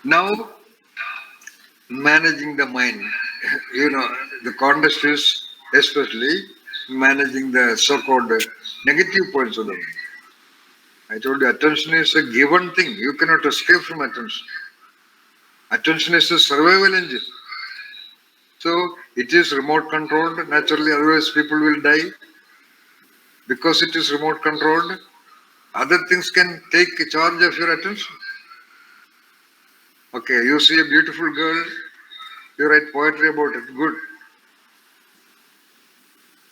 Now, managing the mind. The contest is especially managing the so-called negative points of the mind. I told you, attention is a given thing. You cannot escape from attention. Attention is a survival engine. So it is remote controlled. Naturally, otherwise people will die. Because it is remote controlled, other things can take charge of your attention. Okay, you see a beautiful girl, you write poetry about it. Good.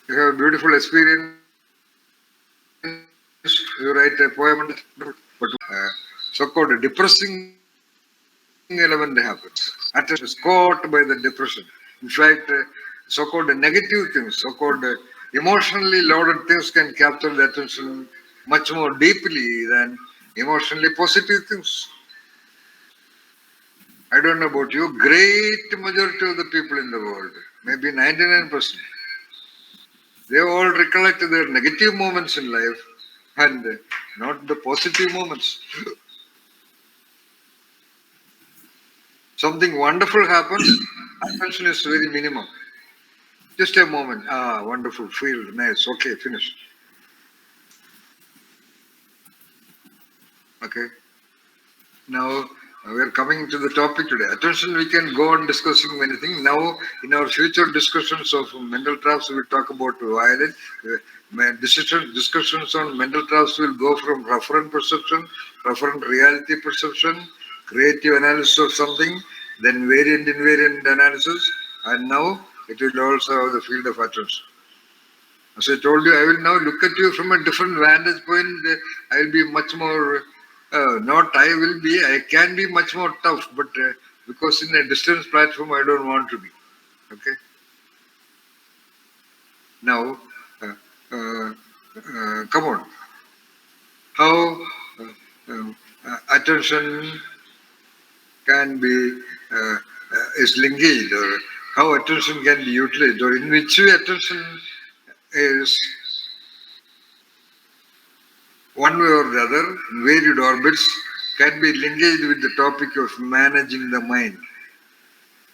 You have a beautiful experience, you write a poem and but so-called depressing element happens. Attention is caught by the depression. In fact, so-called negative things, so-called emotionally loaded things can capture the attention much more deeply than emotionally positive things. I don't know about you, great majority of the people in the world, maybe 99%, they all recollect their negative moments in life and not the positive moments. Something wonderful happens, attention is very minimum. Just a moment. Ah, wonderful, feel nice. Okay, finished. Okay. Now we are coming to the topic today. Attention, we can go on discussing many things. Now, in our future discussions of mental traps, we will talk about violence. Discussions on mental traps will go from referent perception, referent reality perception, creative analysis of something, then variant invariant analysis, and now it will also have the field of attention. As I told you, I will now look at you from a different vantage point. I will be much more, I can be much more tough, but because in a distance platform, I don't want to be. Okay? Now, come on. How attention can be is linked, or how attention can be utilized, or in which way attention is one way or the other, in varied orbits, can be linked with the topic of managing the mind.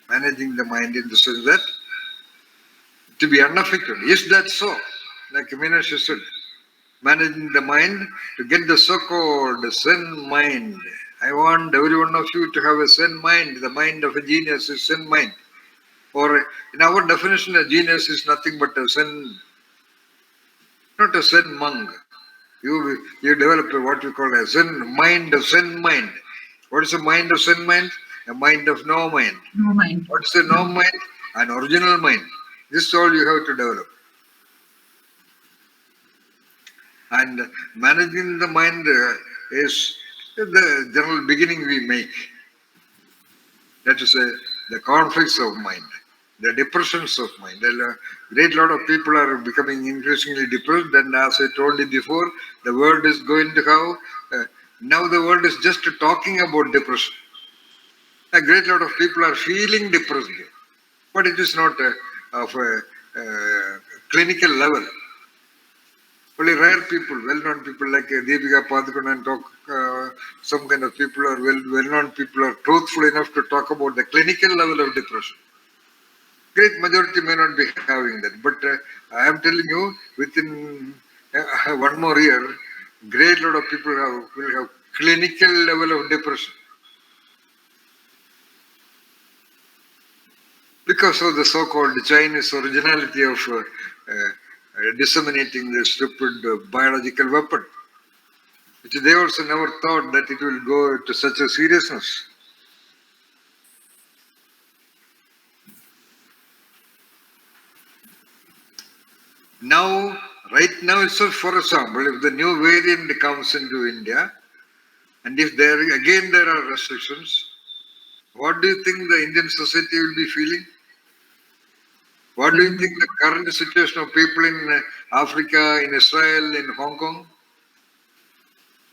Managing the mind in the sense that to be unaffected. Is that so? Like Meenakshi said, managing the mind to get the so-called Zen mind. I want every one of you to have a Zen mind. The mind of a genius is Zen mind. Or in our definition, a genius is nothing but a Zen, not a Zen monk. You develop what we call a Zen mind of Zen mind. What is a mind of Zen mind? A mind of no mind. No mind. What is a no mind? An original mind. This is all you have to develop. And managing the mind is the general beginning we make. That is the conflicts of mind, the depressions of mind. A great lot of people are becoming increasingly depressed, and as I told you before, the world is going to have, now the world is just talking about depression. A great lot of people are feeling depressed, but it is not of a clinical level. Only rare people, well-known people like Deepika Padukone and some kind of people are well-known people are truthful enough to talk about the clinical level of depression. Great majority may not be having that, but I am telling you, within one more year, great lot of people will have clinical level of depression because of the so-called Chinese originality of disseminating the stupid biological weapon, which they also never thought that it will go to such a seriousness. Now, right now itself, for example, if the new variant comes into India, and if there are restrictions, what do you think the Indian society will be feeling? What do you think the current situation of people in Africa, in Israel, in Hong Kong?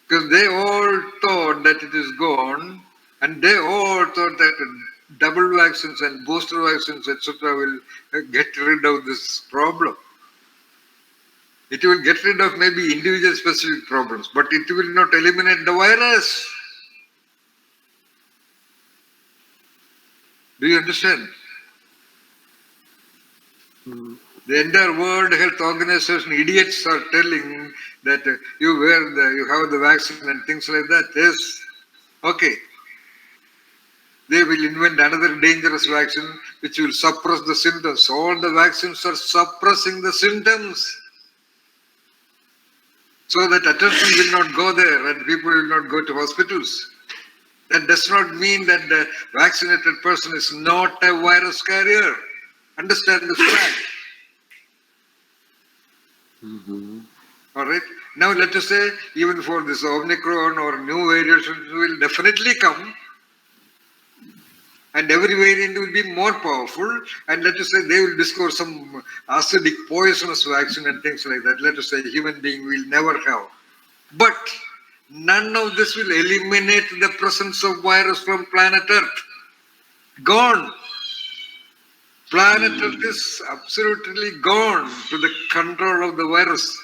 Because they all thought that it is gone, and they all thought that double vaccines and booster vaccines, etc., will get rid of this problem. It will get rid of maybe individual specific problems, but it will not eliminate the virus. Do you understand? Mm. The entire World Health Organization idiots are telling that you have the vaccine and things like that. Yes, okay. They will invent another dangerous vaccine which will suppress the symptoms. All the vaccines are suppressing the symptoms so that attention will not go there and people will not go to hospitals. That does not mean that the vaccinated person is not a virus carrier. Understand this fact. Mm-hmm. All right. Now let us say even for this Omicron or new variations will definitely come, and every variant will be more powerful. And let us say they will discover some acidic poisonous vaccine and things like that. Let us say human being will never have. But none of this will eliminate the presence of virus from planet Earth. Gone. Planet Earth is absolutely gone to the control of the virus.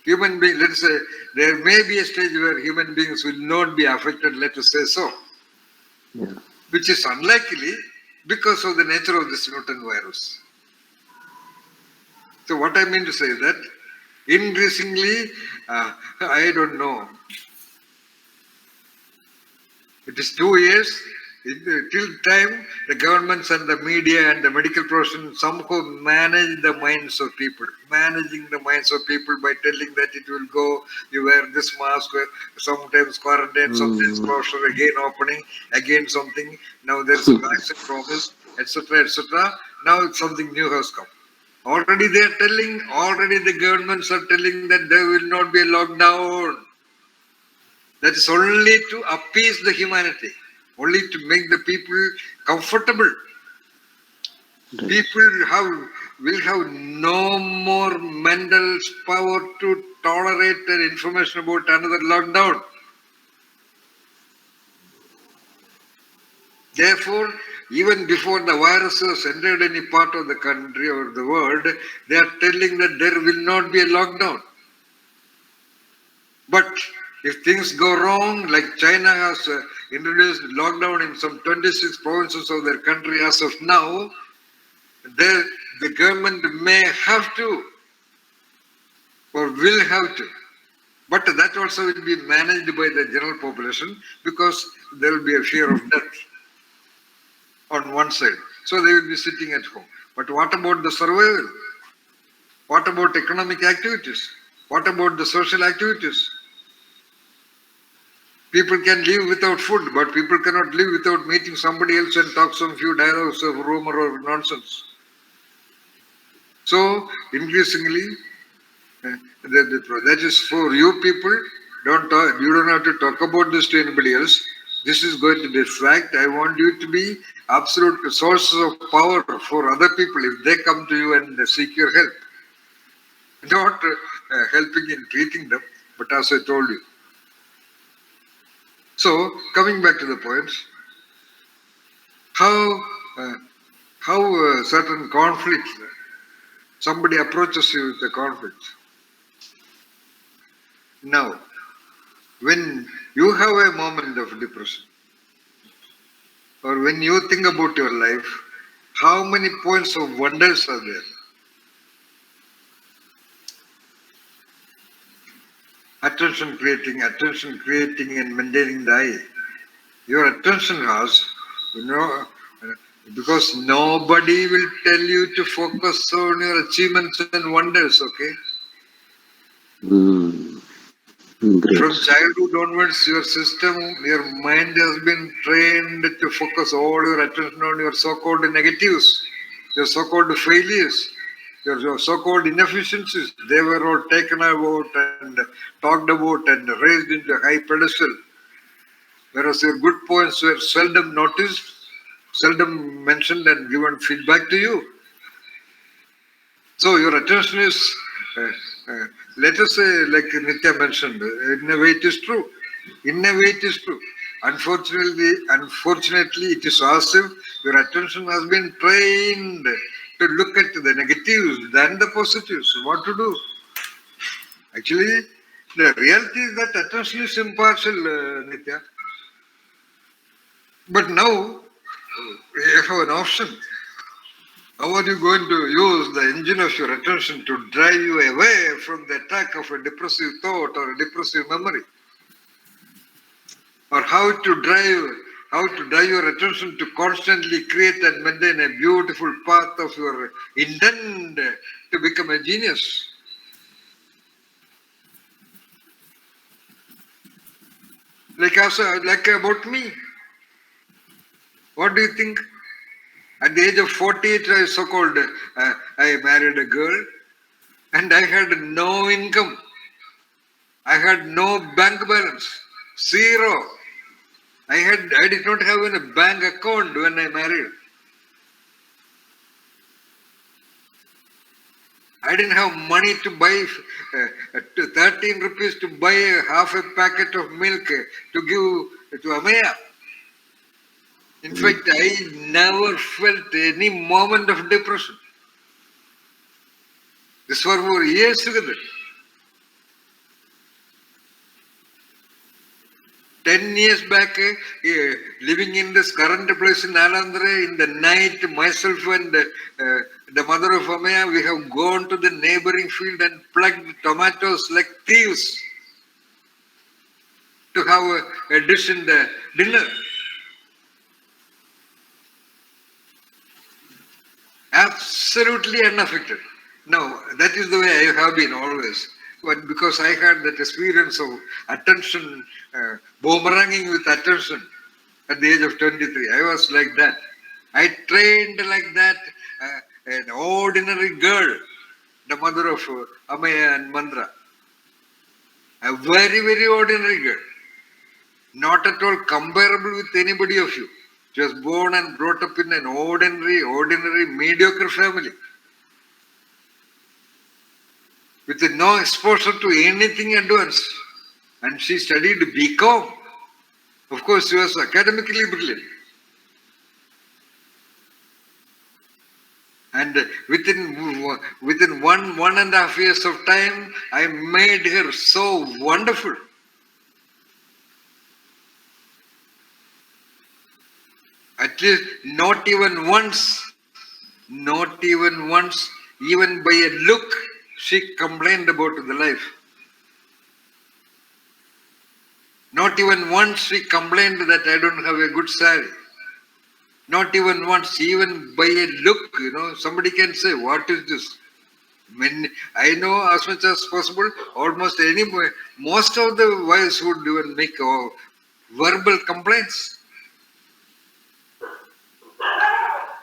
Human beings, let's say, there may be a stage where human beings will not be affected, let us say so, Yeah. which is unlikely because of the nature of this mutant virus. So what I mean to say is that increasingly, I don't know, it is 2 years. Till time, the governments and the media and the medical profession somehow manage the minds of people, managing the minds of people by telling that it will go, you wear this mask, sometimes quarantine, sometimes Mm. closure, again opening, again something. Now there is a vaccine promise, etc., etc. Now something new has come. Already they are telling, already the governments are telling that there will not be a lockdown. That is only to appease the humanity, only to make the people comfortable. Right. People will have no more mental power to tolerate the information about another lockdown. Therefore, even before the viruses entered any part of the country or the world, they are telling that there will not be a lockdown. But if things go wrong, like China has introduced lockdown in some 26 provinces of their country as of now, the government may have to or will have to. But that also will be managed by the general population because there will be a fear of death on one side. So they will be sitting at home. But what about the survival? What about economic activities? What about the social activities? People can live without food, but people cannot live without meeting somebody else and talk some few dialogues of rumor or nonsense. So increasingly, that is for you people. Don't talk, you don't have to talk about this to anybody else. This is going to be a fact. I want you to be absolute sources of power for other people if they come to you and seek your help. Not helping in treating them, but as I told you. So coming back to the points, how uh, certain conflicts, somebody approaches you with a conflict. Now, when you have a moment of depression, or when you think about your life, how many points of wonders are there? Attention creating and maintaining the eye. Your attention has, you know, uh, because nobody will tell you to focus on your achievements and wonders, okay? Mm. Great. From childhood onwards, your system, your mind has been trained to focus all your attention on your so-called negatives, your so-called failures, your so-called inefficiencies. They were all taken about and talked about and raised into a high pedestal, whereas your good points were seldom noticed, seldom mentioned and given feedback to you. So your attention is, uh, uh, let us say, like Nitya mentioned, in a way it is true. In a way it is true. Unfortunately, it is as if your attention has been trained to look at the negatives than the positives. What to do? Actually, the reality is that attention is impartial, Nitya. But now, you have an option. How are you going to use the engine of your attention to drive you away from the attack of a depressive thought or a depressive memory? Or how to drive your attention to constantly create and maintain a beautiful path of your intent to become a genius? Like about me. What do you think? At the age of 48, I so-called, I married a girl and I had no income. I had no bank balance. Zero. I did not have a bank account when I married. I didn't have money to buy 13 rupees to buy half a packet of milk to give to Amaya. In fact, I never felt any moment of depression. This was for years together. 10 years back, living in this current place in Alandre, in the night, myself and the mother of Amaya, we have gone to the neighboring field and plucked tomatoes like thieves to have a dish in the dinner. Absolutely unaffected. Now, that is the way I have been always. But because I had that experience of attention, boomeranging with attention at the age of 23, I was like that. I trained like that, an ordinary girl, the mother of Amaya and Mandra. A very, very ordinary girl. Not at all comparable with anybody of you. She was born and brought up in an ordinary, mediocre family. With no exposure to anything advanced. And she studied BCom. Of course, she was academically brilliant. And within 1.5 years of time, I made her so wonderful. At least not even once, even by a look, she complained about the life. Not even once she complained that I don't have a good salary. Not even once, even by a look, somebody can say, what is this? I know as much as possible, most of the wives would even make verbal complaints.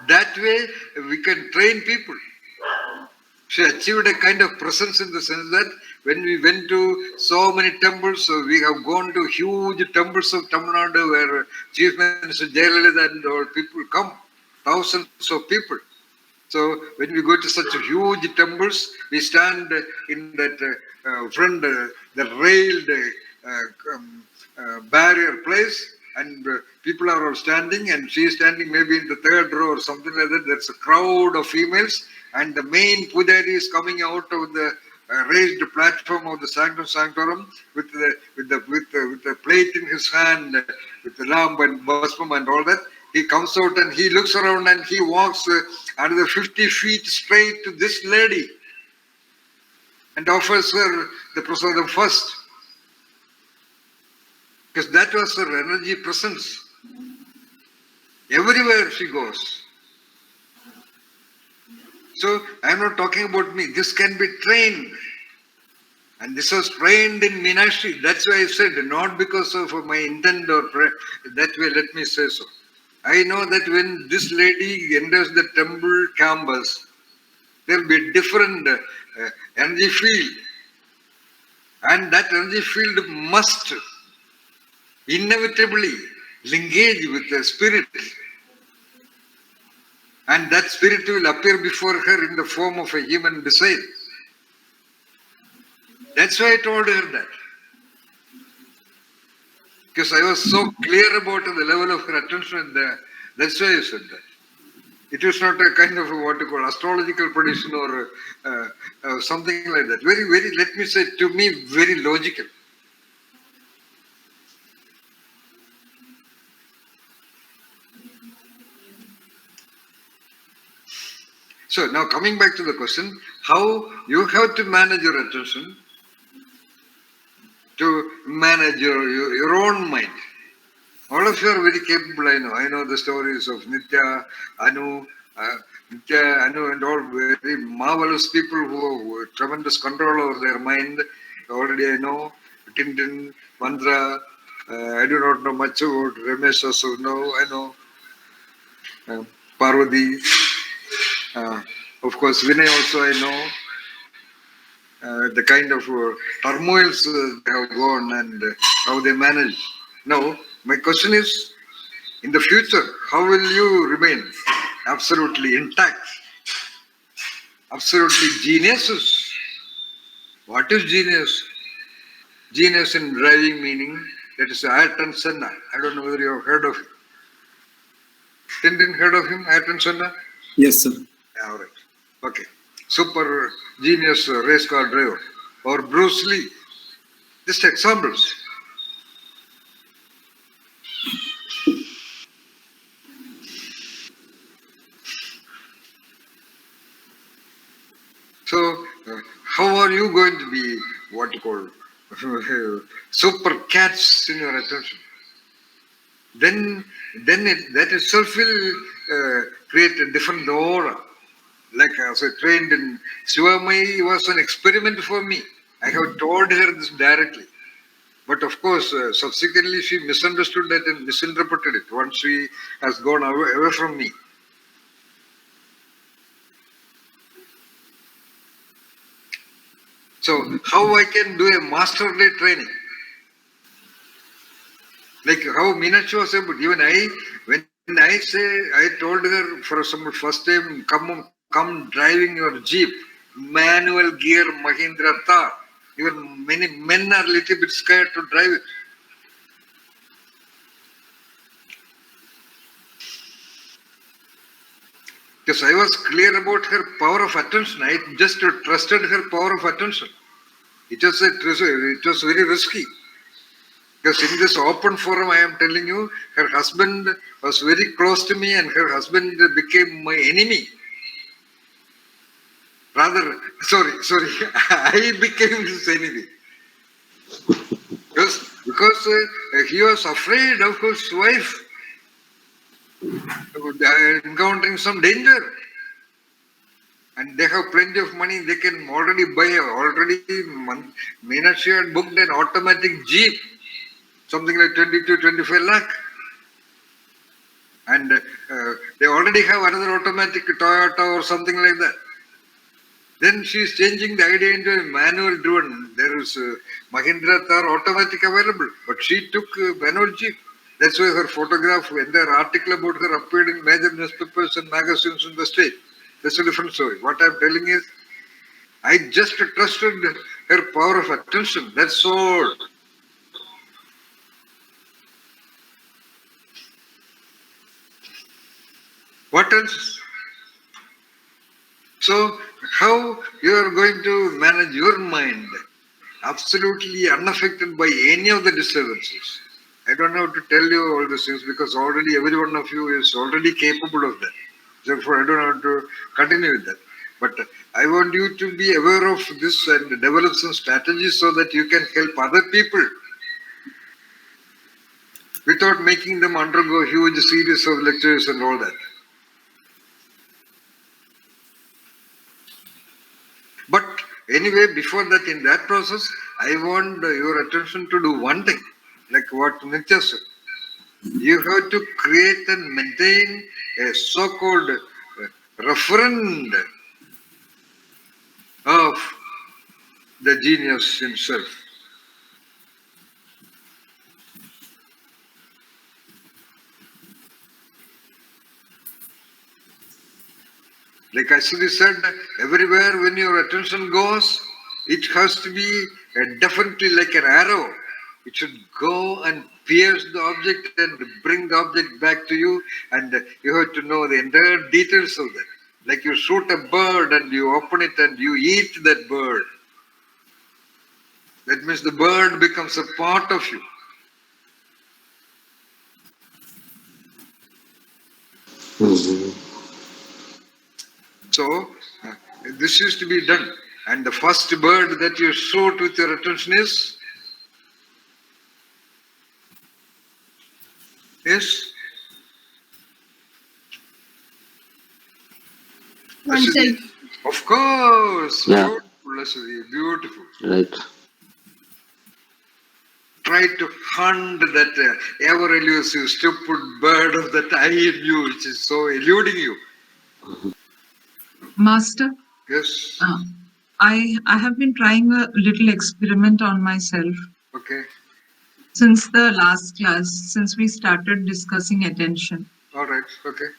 That way, we can train people. She achieved a kind of presence in the sense that when we went to so many temples, so we have gone to huge temples of Tamil Nadu where Chief Minister Jayalalitha and all people come, thousands of people. So when we go to such huge temples, we stand in that front, the railed barrier place, and people are all standing, and she is standing maybe in the third row or something like that. There's a crowd of females, and the main pujari is coming out of the raised platform of the Sanctum Sanctorum with the plate in his hand, with the lamp and basmam and all that. He comes out and he looks around and he walks another 50 feet straight to this lady and offers her the prasadam first. Because that was her energy presence. Everywhere she goes. So I am not talking about me. This can be trained. And this was trained in Meenakshi. That's why I said, not because of my intent or prayer. That way, let me say so. I know that when this lady enters the temple campus, there will be a different energy field. And that energy field must inevitably engage with the spirit. And that spirit will appear before her in the form of a human desire. That's why I told her that. Because I was so clear about the level of her attention, and that's why I said that. It was not a kind of what you call astrological prediction or something like that. Very, very, let me say, to me, very logical. So now coming back to the question, how you have to manage your attention to manage your own mind. All of you are very capable, I know. I know the stories of Anu, uh, Nitya, Anu, and all very marvelous people who have tremendous control over their mind. Already I know Tintin, Mandra. I do not know much about Ramesh also. No, I know uh, Parvati. Uh, of course, Vinay also I know. The kind of turmoils they have gone and how they manage. Now, my question is, in the future, how will you remain absolutely intact, absolutely geniuses? What is genius? Genius in driving meaning, that is Ayrton Senna. I don't know whether you have heard of him. Didn't heard of him, Ayrton Senna? Yes, sir. Yeah, all right. Okay. Super genius race car driver. Or Bruce Lee. Just examples. So, how are you going to be what you call super cats in your attention? Then, that itself will create a different aura. Like as I trained in Shivamai was an experiment for me. I have told her this directly. But of course, subsequently she misunderstood that and misinterpreted it once she has gone away from me. So, how I can do a masterly training? Like how Meenakshi was able, even when I say, I told her for some first time, come driving your Jeep, manual gear Mahindra Thar. Even many men are little bit scared to drive it. Because I was clear about her power of attention. I just trusted her power of attention. It was very risky. Because in this open forum, I am telling you, her husband was very close to me and her husband became my enemy. Rather, sorry, I became his enemy. Because he was afraid of his wife encountering some danger. And they have plenty of money, they can already buy, Meenakshi had booked an automatic Jeep, something like 22, 25 lakh. And they already have another automatic Toyota or something like that. Then she is changing the idea into a manual driven. There is Mahindra Thar automatic available, but she took manual Jeep. That's why her photograph, entire article about her appeared in major newspapers and magazines in the state. That's a different story. What I'm telling is, I just trusted her power of attention. That's all. What else? So, how you are going to manage your mind absolutely unaffected by any of the disturbances? I don't have to tell you all these things because already every one of you is already capable of that. Therefore, I don't have to continue with that. But I want you to be aware of this and develop some strategies so that you can help other people without making them undergo huge series of lectures and all that. But anyway, before that, in that process, I want your attention to do one thing, like what Nitya said. You have to create and maintain a so-called referent of the genius himself. Like Ashwini said, everywhere when your attention goes, it has to be definitely like an arrow. It should go and pierce the object and bring the object back to you, and you have to know the entire details of that. Like you shoot a bird and you open it and you eat that bird. That means the bird becomes a part of you. So, this is to be done. And the first bird that you shoot with your attention is Untitled. of course, Yeah. beautiful, Leslie, beautiful. Right. Try to hunt that ever elusive, stupid bird of that eye in you, which is so eluding you. Master, Yes. I have been trying a little experiment on myself Okay. since the last class, since we started discussing attention. All right. Okay.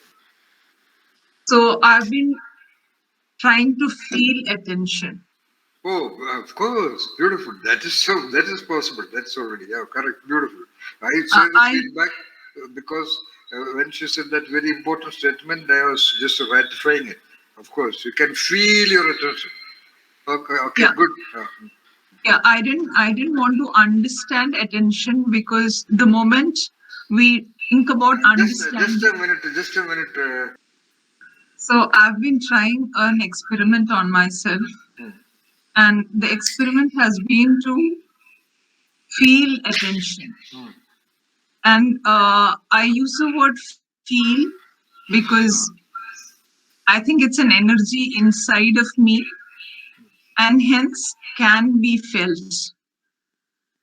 So I've been trying to feel attention. Oh, of course, beautiful. That is so. That is possible. That's already correct. Beautiful. I say the I feedback because when she said that very important statement, I was just ratifying it. Of course, you can feel your attention. Okay. Okay. Yeah. Good. I didn't want to understand attention, because the moment we think about Just understanding, a minute. Just a minute. so I've been trying an experiment on myself, and the experiment has been to feel attention. And I use the word feel because I think it's an energy inside of me and hence can be felt.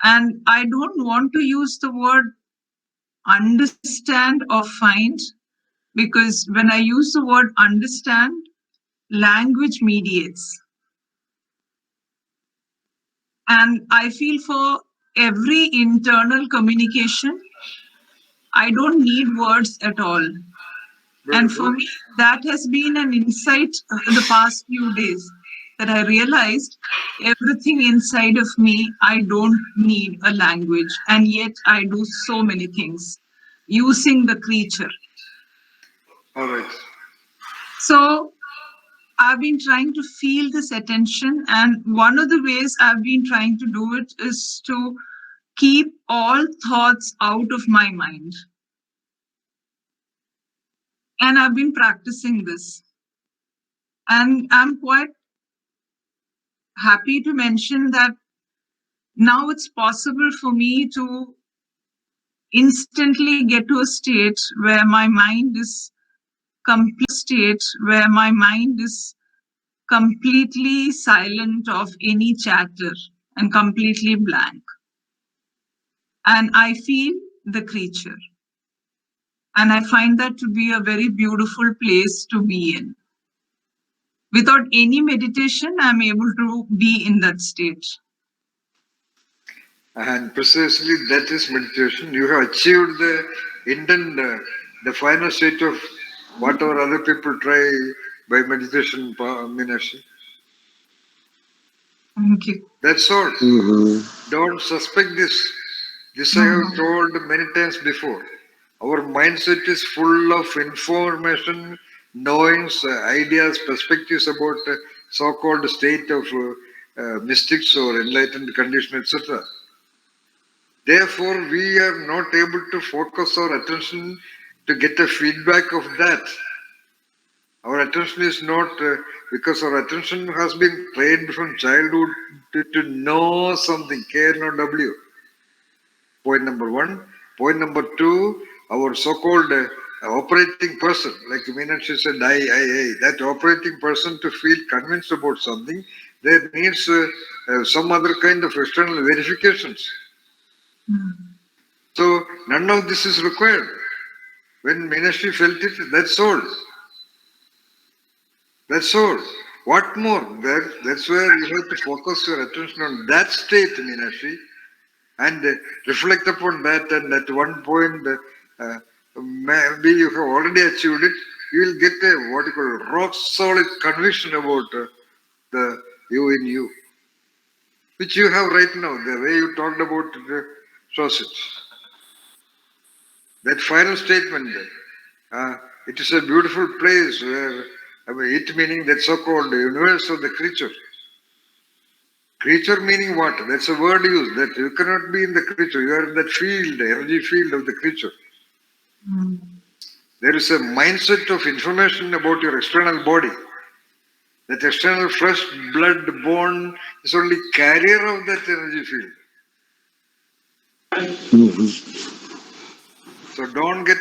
And I don't want to use the word understand or find, because when I use the word understand, language mediates. And I feel for every internal communication, I don't need words at all. And for me, that has been an insight the past few days, that I realized everything inside of me, I don't need a language. And yet I do so many things using the creature. All right. So I've been trying to feel this attention. And one of the ways I've been trying to do it is to keep all thoughts out of my mind. And I've been practicing this. And I'm quite happy to mention that now it's possible for me to instantly get to a state where my mind is completely silent of any chatter and completely blank. And I feel the creature. And I find that to be a very beautiful place to be in. Without any meditation, I'm able to be in that state. And precisely that is meditation. You have achieved the intent, the final state of whatever other people try by meditation, Meenakshi. Thank you. That's all. Mm-hmm. Don't suspect this. This I have told many times before. Our mindset is full of information, knowings, ideas, perspectives about so-called state of mystics or enlightened condition, etc. Therefore, we are not able to focus our attention to get a feedback of that. Our attention is not, because our attention has been trained from childhood to know something, K, no W. Point number one. Point number two, our so-called operating person, like Meenakshi said, that operating person to feel convinced about something, there needs some other kind of external verifications. So none of this is required. When Meenakshi felt it, that's all. That's all. What more? That's where you have to focus your attention on that state, Meenakshi, and reflect upon that. And at one point, maybe you have already achieved it. You will get a what you call rock solid conviction about the you in you, which you have right now. The way you talked about it shows it. That final statement. It is a beautiful place where, it meaning that so-called universe of the creature. Creature meaning what? That's a word used, that you cannot be in the creature. You are in that field, energy field of the creature. There is a mindset of information about your external body. That external flesh, blood, bone is only carrier of that energy field. So don't get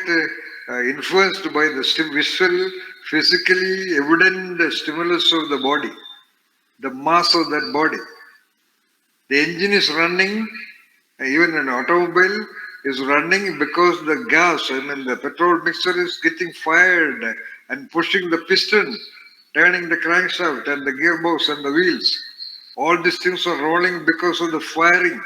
influenced by the visual, physically evident stimulus of the body, the mass of that body. The engine is running, even an automobile is running because the gas, the petrol mixture is getting fired and pushing the piston, turning the crankshaft and the gearbox and the wheels. All these things are rolling because of the firing.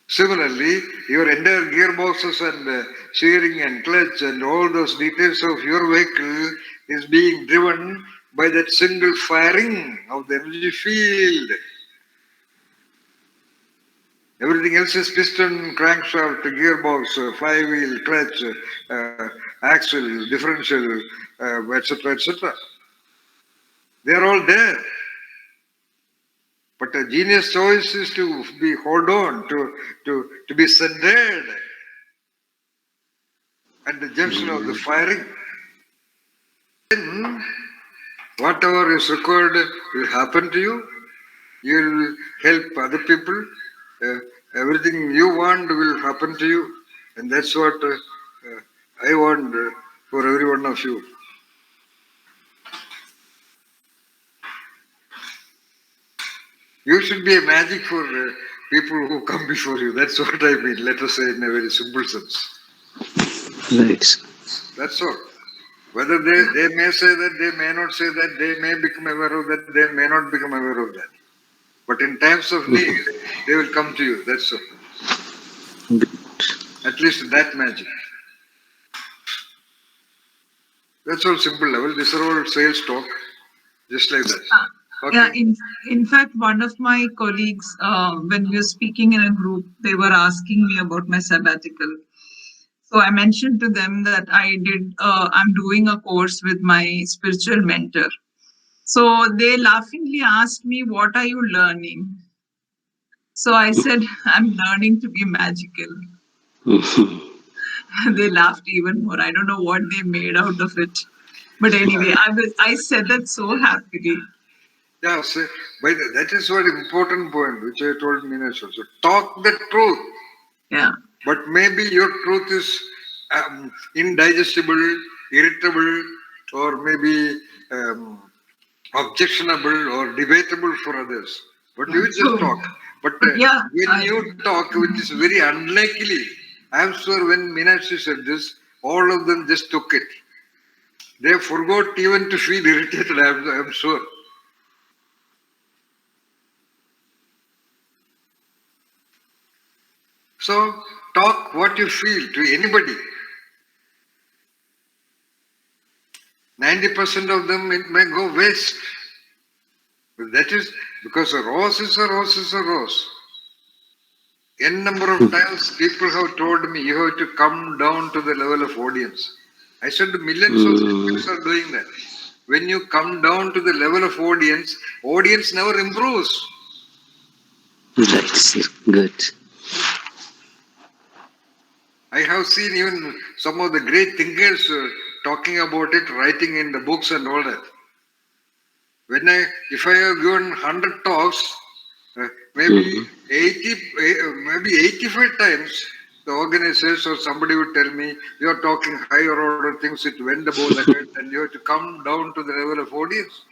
Similarly, your entire gearboxes and steering and clutch and all those details of your vehicle is being driven by that single firing of the energy field. Everything else is piston, crankshaft, gearbox, flywheel, clutch, axle, differential, etc., etc. They are all there. But a genius choice is to be hold on, to be centered at the junction of the firing. Then whatever is required will happen to you. You will help other people. Everything you want will happen to you. And that's what I want for every one of you. You should be a magic for people who come before you. That's what I mean. Let us say in a very simple sense. Right. That's all. Whether they may say that, they may not say that, they may become aware of that, they may not become aware of that. But in times of need, they will come to you. That's all. At least that magic. That's all simple level. These are all sales talk. Just like that. Okay. Yeah, in fact, one of my colleagues, when we were speaking in a group, they were asking me about my sabbatical. So I mentioned to them that I'm doing a course with my spiritual mentor. So they laughingly asked me, "What are you learning?" So I said, "I'm learning to be magical." They laughed even more. I don't know what they made out of it. But anyway, I said that so happily. Yeah, so, that is one important point which I told Meenash also. Talk the truth. Yeah. But maybe your truth is indigestible, irritable, or maybe objectionable or debatable for others. But you just talk. But when you talk, which is very unlikely, I'm sure when Meenakshi said this, all of them just took it. They forgot even to feel irritated, I'm sure. So, talk what you feel to anybody. 90% of them, it may go waste. But that is because a rose is a rose is a rose. N number of times people have told me, you have to come down to the level of audience. I said millions of people are doing that. When you come down to the level of audience never improves. Right. Good. I have seen even some of the great thinkers talking about it, writing in the books and all that. If I have given 100 talks, maybe 85 times, the organizers or somebody would tell me, you are talking higher order things, it went above the head, and you have to come down to the level of audience.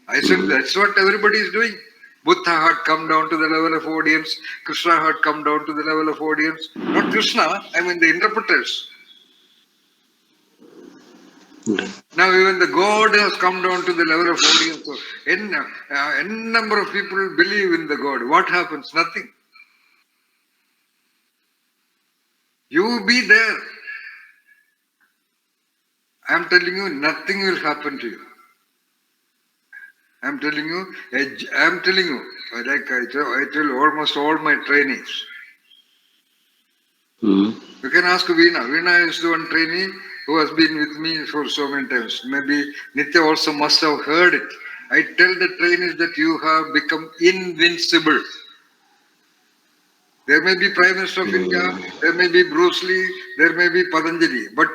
I said, that's what everybody is doing. Buddha had come down to the level of audience. Krishna had come down to the level of audience. Not Krishna, I mean the interpreters. Now even the God has come down to the level of audience. So n number of people believe in the God. What happens? Nothing. You be there. I am telling you, nothing will happen to you. I am telling you, like I tell almost all my trainees. You can ask Veena. Veena is the one trainee who has been with me for so many times. Maybe Nitya also must have heard it. I tell the trainees that you have become invincible. There may be Prime Minister of India, there may be Bruce Lee, there may be Patanjali, but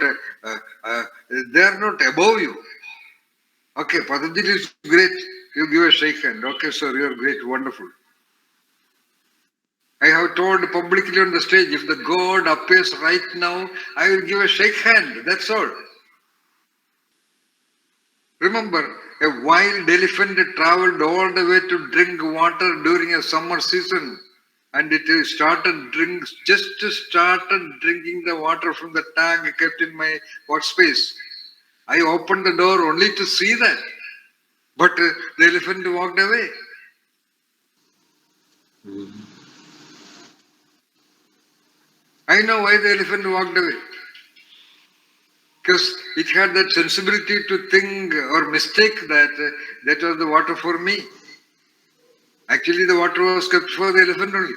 they are not above you. Okay, Patanjali is great. You give a shake hand. Okay, sir, you are great, wonderful. I have told publicly on the stage, if the God appears right now, I will give a shake hand. That's all. Remember, a wild elephant traveled all the way to drink water during a summer season, and it started drinking the water from the tank kept in my workspace. I opened the door only to see that, but the elephant walked away. I know why the elephant walked away. Because it had that sensibility to think or mistake that that was the water for me. Actually, the water was kept for the elephant only.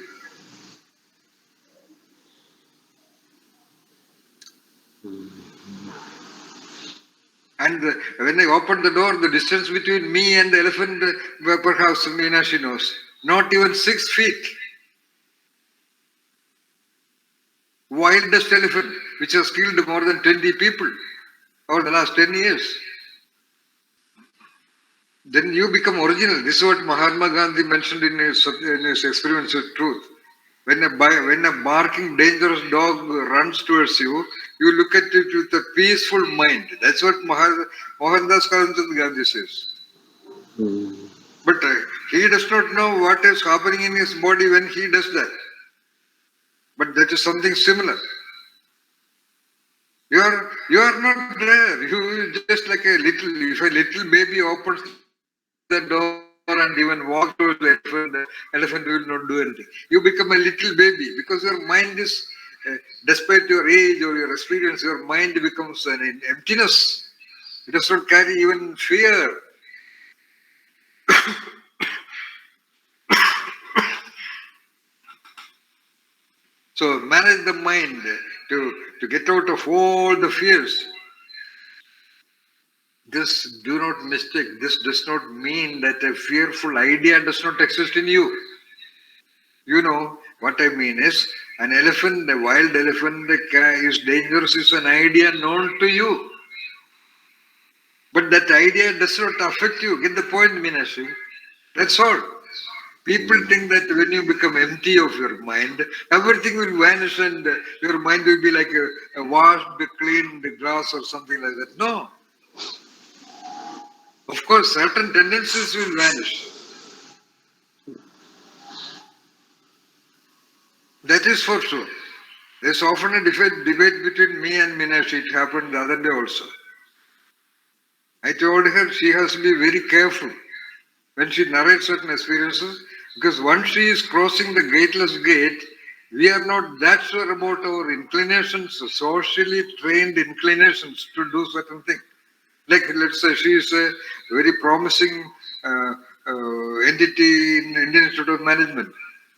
And when I opened the door, the distance between me and the elephant, perhaps Meenakshi knows, not even 6 feet. Wildest elephant, which has killed more than 20 people over the last 10 years. Then you become original. This is what Mahatma Gandhi mentioned in his Experiments with Truth. When a barking dangerous dog runs towards you, you look at it with a peaceful mind. That's what Mohandas Karamchand Gandhi says. But he does not know what is happening in his body when he does that. But that is something similar. You are not there. You just like if a little baby opens the door and even walks towards the elephant will not do anything. You become a little baby because your mind is, despite your age or your experience, your mind becomes an emptiness. It does not carry even fear. So manage the mind to get out of all the fears. This, do not mistake, this does not mean that a fearful idea does not exist in you. You know what I mean is, an elephant, a wild elephant is dangerous is an idea known to you. But that idea does not affect you. Get the point, Meenakshi? That's all. People think that when you become empty of your mind, everything will vanish and your mind will be like a washed, cleaned glass or something like that. No. Of course, certain tendencies will vanish. That is for sure. There's often a debate between me and Meenakshi. It happened the other day also. I told her she has to be very careful when she narrates certain experiences, because once she is crossing the gateless gate, we are not that sure about our inclinations, socially trained inclinations to do certain things. Like, let's say she is a very promising entity in Indian Institute of Management.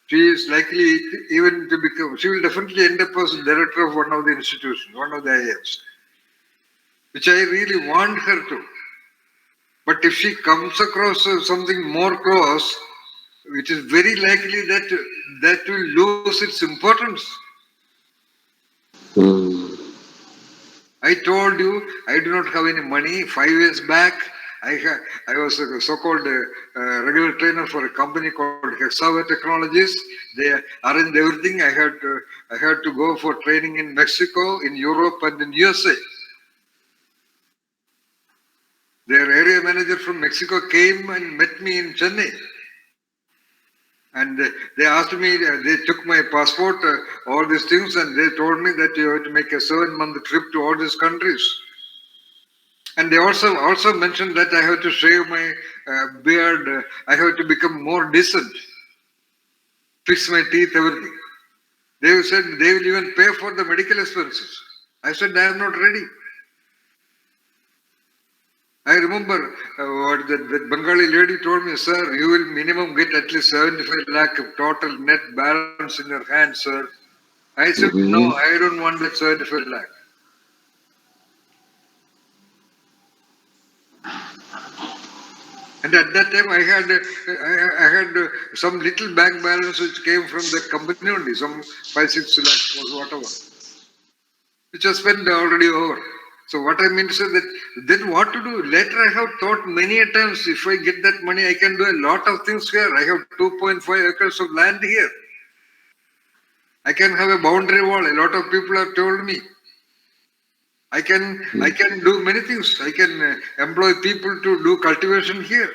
She is likely even to become, she will definitely end up as director of one of the institutions, one of the IIMs, which I really want her to. But if she comes across something more close, it is very likely that that will lose its importance. I told you I do not have any money. 5 years back, I was a so-called regular trainer for a company called Hexaware Technologies. They arranged everything. I had to go for training in Mexico, in Europe, and in USA. Their area manager from Mexico came and met me in Chennai. And they asked me, they took my passport, all these things, and they told me that you have to make a 7-month trip to all these countries. And they also mentioned that I have to shave my beard, I have to become more decent, fix my teeth, everything. They said they will even pay for the medical expenses. I said, I am not ready. I remember what that Bengali lady told me, sir, you will minimum get at least 75 lakh of total net balance in your hand, sir. I said, no, I don't want that 75 lakh. And at that time, I had some little bank balance which came from the company only, some 5-6 lakhs or whatever, which was spent already over. So what I mean to say that then what to do? Later I have thought many a times, if I get that money, I can do a lot of things here. I have 2.5 acres of land here. I can have a boundary wall. A lot of people have told me. I can do many things. I can employ people to do cultivation here.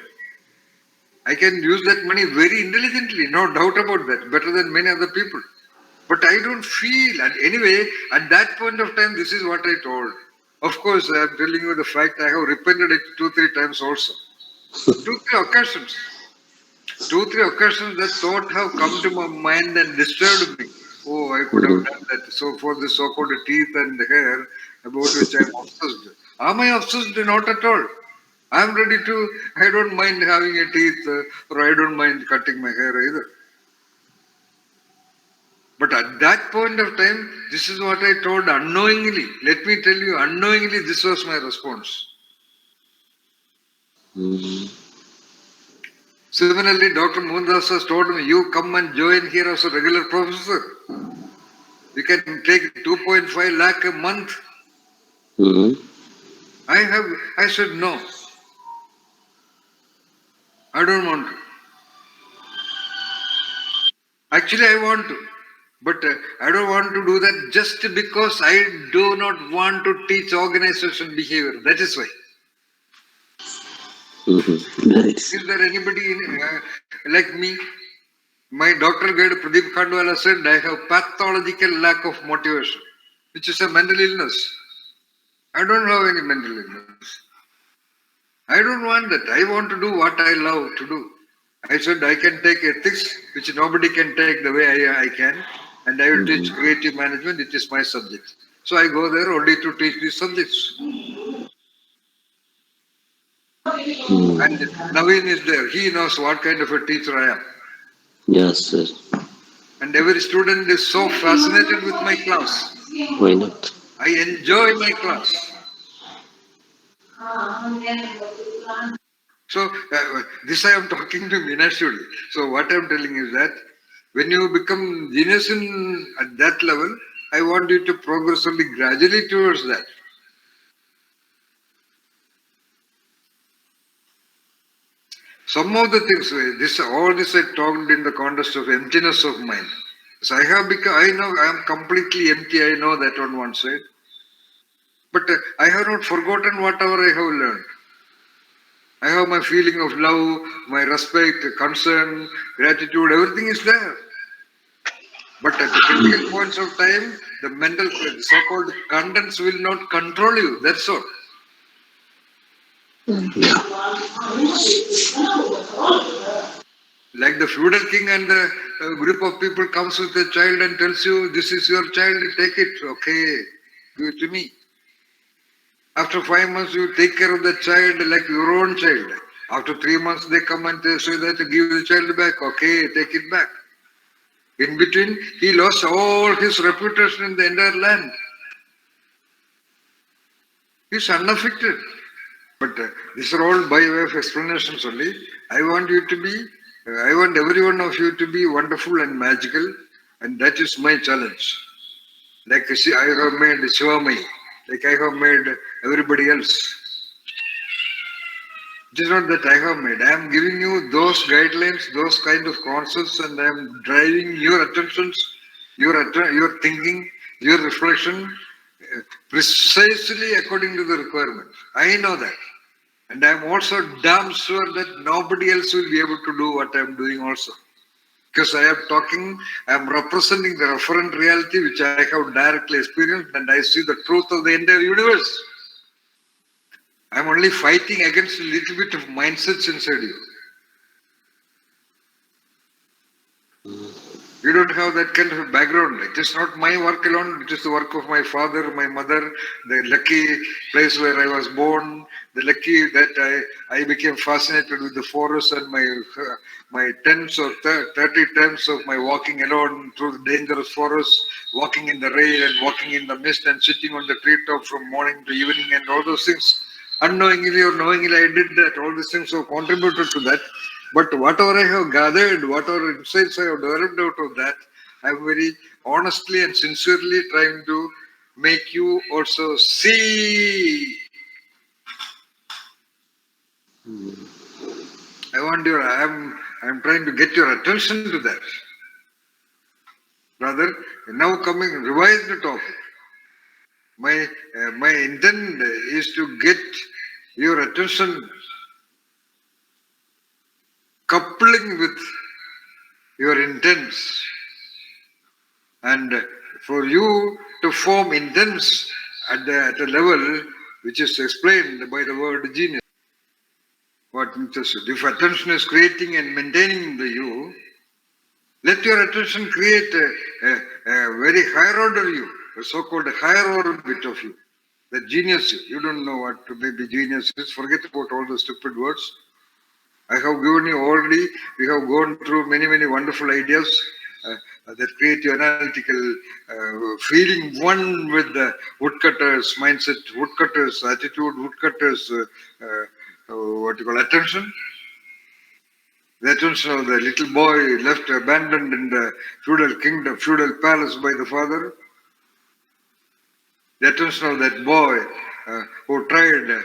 I can use that money very intelligently, no doubt about that, better than many other people. But I don't feel, and anyway, at that point of time, this is what I told. Of course, I am telling you the fact I have repented it 2-3 times also. 2-3 occasions. 2-3 occasions that thought have come to my mind and disturbed me. Oh, I could have done that. So for the so-called teeth and hair, about which I am obsessed. Am I obsessed? Not at all. I am ready to, I don't mind having a teeth or I don't mind cutting my hair either. But at that point of time, this is what I told unknowingly. Let me tell you, unknowingly, this was my response. Similarly, Dr. Mohandas has told me, you come and join here as a regular professor. You can take 2.5 lakh a month. I said no. I don't want to. Actually, I want to. But I don't want to do that just because I do not want to teach organization behavior. That is why. Nice. Is there anybody like me? My doctoral guide Pradeep Khandwala said I have pathological lack of motivation, which is a mental illness. I don't have any mental illness. I don't want that. I want to do what I love to do. I said I can take ethics, which nobody can take the way I can, and I will teach creative management. It is my subject. So I go there only to teach these subjects. And Naveen is there. He knows what kind of a teacher I am. Yes, sir. And every student is so fascinated with my class. Why not? I enjoy my class. So this I am talking to Meenashuri. So what I am telling is that when you become genius at that level, I want you to progress only gradually towards that. Some of the things, all this I talked in the context of emptiness of mind. So I have become, I know I am completely empty. I know that on one side. But I have not forgotten whatever I have learned. I have my feeling of love, my respect, concern, gratitude, everything is there. But at the critical points of time, the mental, so-called contents will not control you. That's all. Like the feudal king and the group of people comes with a child and tells you, this is your child, take it. Okay, give it to me. After 5 months, you take care of the child like your own child. After 3 months, they come and they say that give the child back. Okay, take it back. In between, he lost all his reputation in the entire land. He's unaffected. But these are all by way of explanations only. I want you to be, I want every one of you to be wonderful and magical, and that is my challenge. Like I have made Shivamai, like I have made everybody else. It is not that I have made. I am giving you those guidelines, those kind of concepts, and I am driving your attentions, your thinking, your reflection precisely according to the requirement. I know that. And I am also damn sure that nobody else will be able to do what I am doing also. Because I am representing the referent reality which I have directly experienced, and I see the truth of the entire universe. I am only fighting against a little bit of mindsets inside you. You don't have that kind of a background. It is not my work alone. It is the work of my father, my mother, the lucky place where I was born, the lucky that I became fascinated with the forest and my 10s or 30 times of my walking alone through the dangerous forest, walking in the rain and walking in the mist and sitting on the treetop from morning to evening and all those things. Unknowingly or knowingly, I did that. All these things have contributed to that. But whatever I have gathered, whatever insights I have developed out of that, I'm very honestly and sincerely trying to make you also see. I'm trying to get your attention to that. Rather, now coming revised topic. My intent is to get your attention coupling with your intents, and for you to form intents at a level which is explained by the word genius. What means if attention is creating and maintaining the you, let your attention create a very higher order you, a so-called higher orbit of you. The genius you. You don't know what maybe genius is. Forget about all the stupid words. I have given you already, we have gone through many, many wonderful ideas that create your analytical feeling one with the woodcutter's mindset, woodcutter's attitude, woodcutter's what you call attention. The attention of the little boy left abandoned in the feudal kingdom, feudal palace by the father. The attention of that boy who tried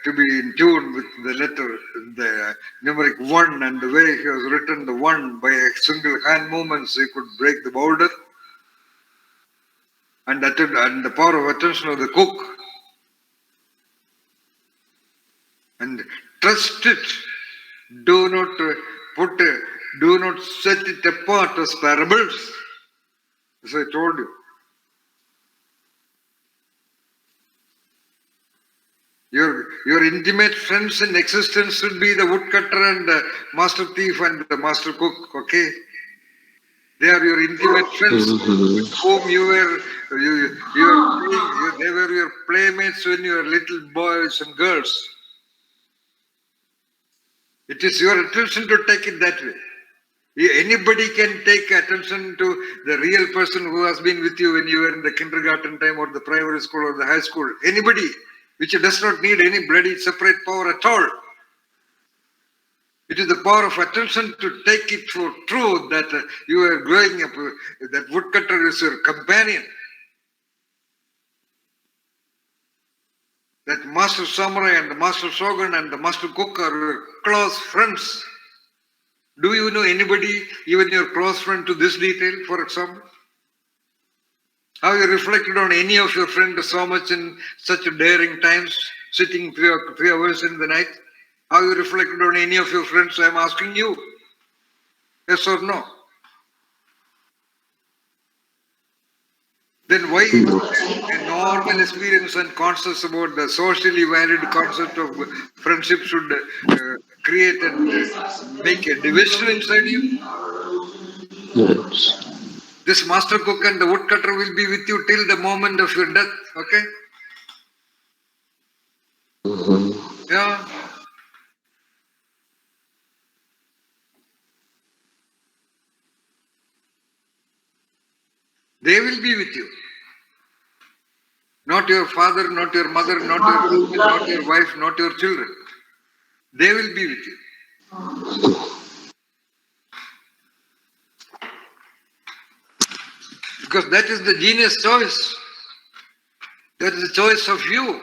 to be in tune with the letter, the numeric 1, and the way he has written the 1 by a single hand movement, so he could break the border. And the power of attention of the cook. And trust it. Do not set it apart as parables. As I told you. Your intimate friends in existence should be the woodcutter and the master thief and the master cook, okay? They are your intimate friends with whom they were your playmates when you were little boys and girls. It is your attention to take it that way. Anybody can take attention to the real person who has been with you when you were in the kindergarten time or the primary school or the high school. Anybody, which does not need any bloody separate power at all. It is the power of attention to take it for true that you are growing up, that woodcutter is your companion. That master samurai and the master shogun and the master cook are your close friends. Do you know anybody, even your close friend to this detail, for example? Have you reflected on any of your friends so much in such daring times, sitting 3 hours in the night? Have you reflected on any of your friends? I am asking you. Yes or no? Then why a normal experience and conscious about the socially valid concept of friendship should create and make a division inside you? Yes. This master cook and the woodcutter will be with you till the moment of your death, okay? Yeah. They will be with you. Not your father, not your mother, not your husband, not your wife, not your children. They will be with you. Because that is the genius choice. That is the choice of you.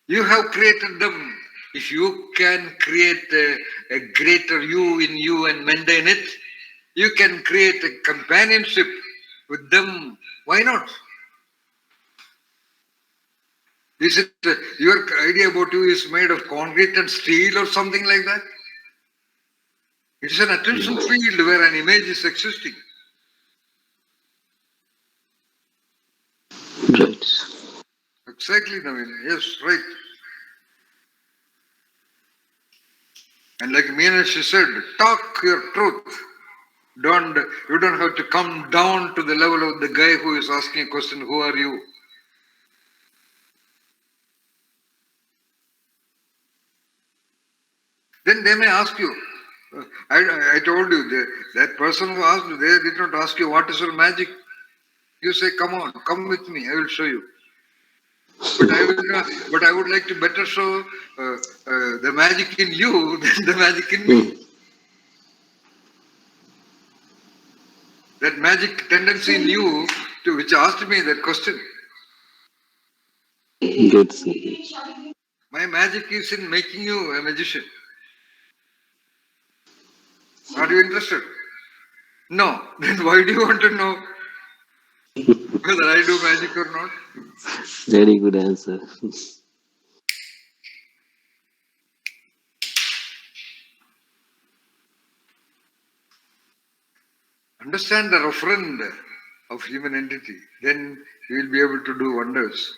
You have created them. If you can create a greater you in you and maintain it, you can create a companionship with them. Why not? Is it your idea about you is made of concrete and steel or something like that? It is an attention field where an image is existing. Right. Exactly, Naveen. Yes, right. And like Meenakshi said, talk your truth. You don't have to come down to the level of the guy who is asking a question, who are you? Then they may ask you. I told you, that person who asked you, they did not ask you, what is your magic? You say, come on, come with me, I will show you. But I will not, but I would like to better show the magic in you than the magic in me. That magic tendency in you to which asked me that question. Good, sir. My magic is in making you a magician. Are you interested? No. Then why do you want to know whether I do magic or not? Very good answer. Understand the referent of human entity. Then you will be able to do wonders.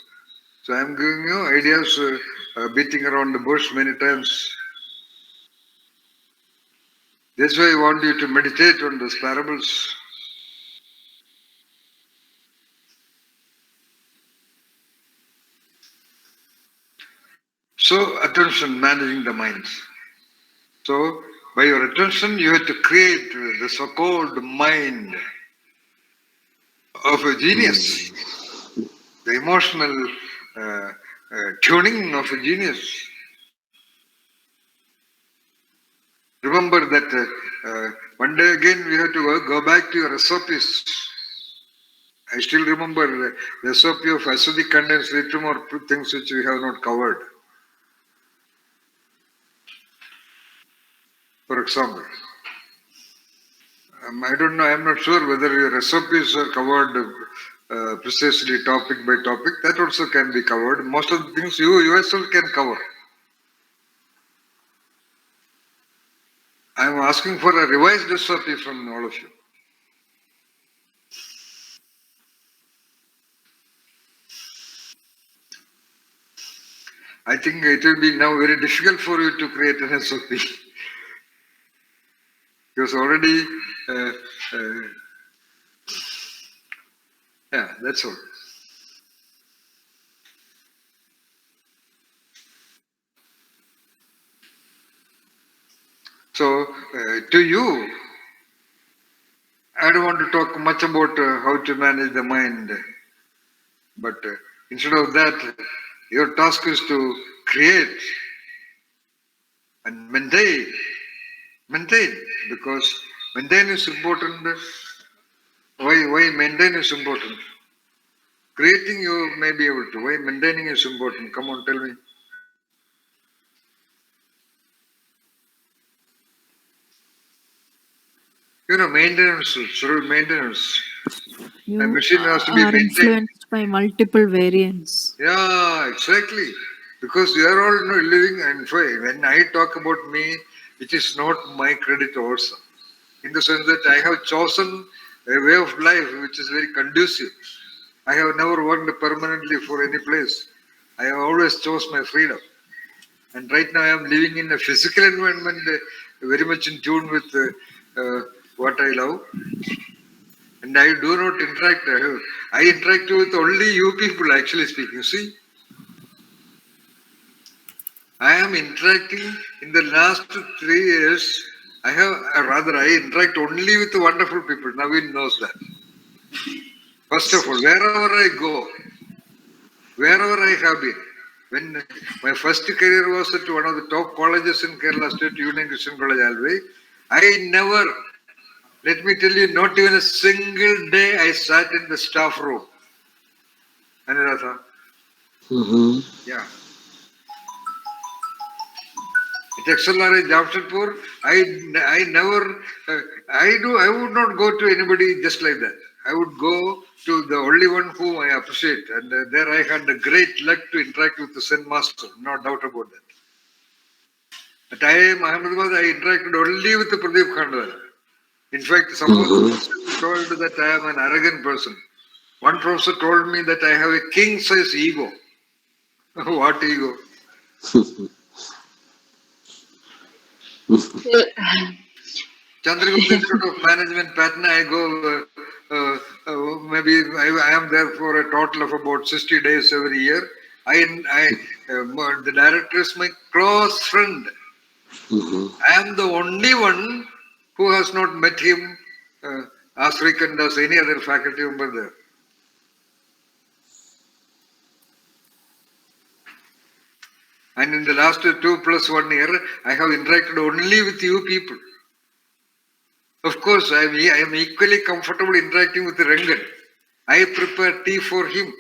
So I am giving you ideas, beating around the bush many times. That's why I want you to meditate on those parables. So attention, managing the mind. So by your attention, you have to create the so-called mind of a genius, the emotional tuning of a genius. Remember that one day again we have to go back to your SOPs. I still remember the SOP of acidic condensed lithium or things which we have not covered. For example, I don't know, I'm not sure whether your SOPs are covered precisely topic by topic. That also can be covered. Most of the things you yourself can cover. I'm asking for a revised SOP from all of you. I think it will be now very difficult for you to create an SOP. Because already, yeah, that's all. So, to you, I don't want to talk much about how to manage the mind, but instead of that, your task is to create and maintain, because maintain is important. Why maintain is important? Creating you may be able to. Why maintaining is important? Come on, tell me. Maintenance, through maintenance. A You machine has to be are maintained. influenced by multiple variants. Yeah, exactly. Because we are all living, and when I talk about me, it is not my credit also. In the sense that I have chosen a way of life which is very conducive. I have never worked permanently for any place. I have always chose my freedom. And right now I am living in a physical environment very much in tune with what I love. And I do not interact. I interact with only you people, actually speaking. See, I am interacting in the last 3 years. I have, rather, I interact only with wonderful people. Naveen knows that. First of all, wherever I go, wherever I have been, when my first career was at one of the top colleges in Kerala State Union Christian College, Alvay, I never, let me tell you, not even a single day I sat in the staff room. Anuradha, Mm-hmm. yeah. At XLRI Jamshedpur, I never, I would not go to anybody just like that. I would go to the only one whom I appreciate. And there I had the great luck to interact with the Zen Master, no doubt about that. At IIM Ahmedabad, I interacted only with the Pradeep Khandwala. In fact, some of the professors told that I am an arrogant person. One professor told me that I have a king-size ego. What ego? Chandragupta Institute of Management, Patna, I go, maybe I am there for a total of about 60 days every year. The director is my close friend. Mm-hmm. I am the only one who has not met him as frequent as any other faculty member there. And in the last 2+1 year, I have interacted only with you people. Of course, I am equally comfortable interacting with Rangan. I prepare tea for him.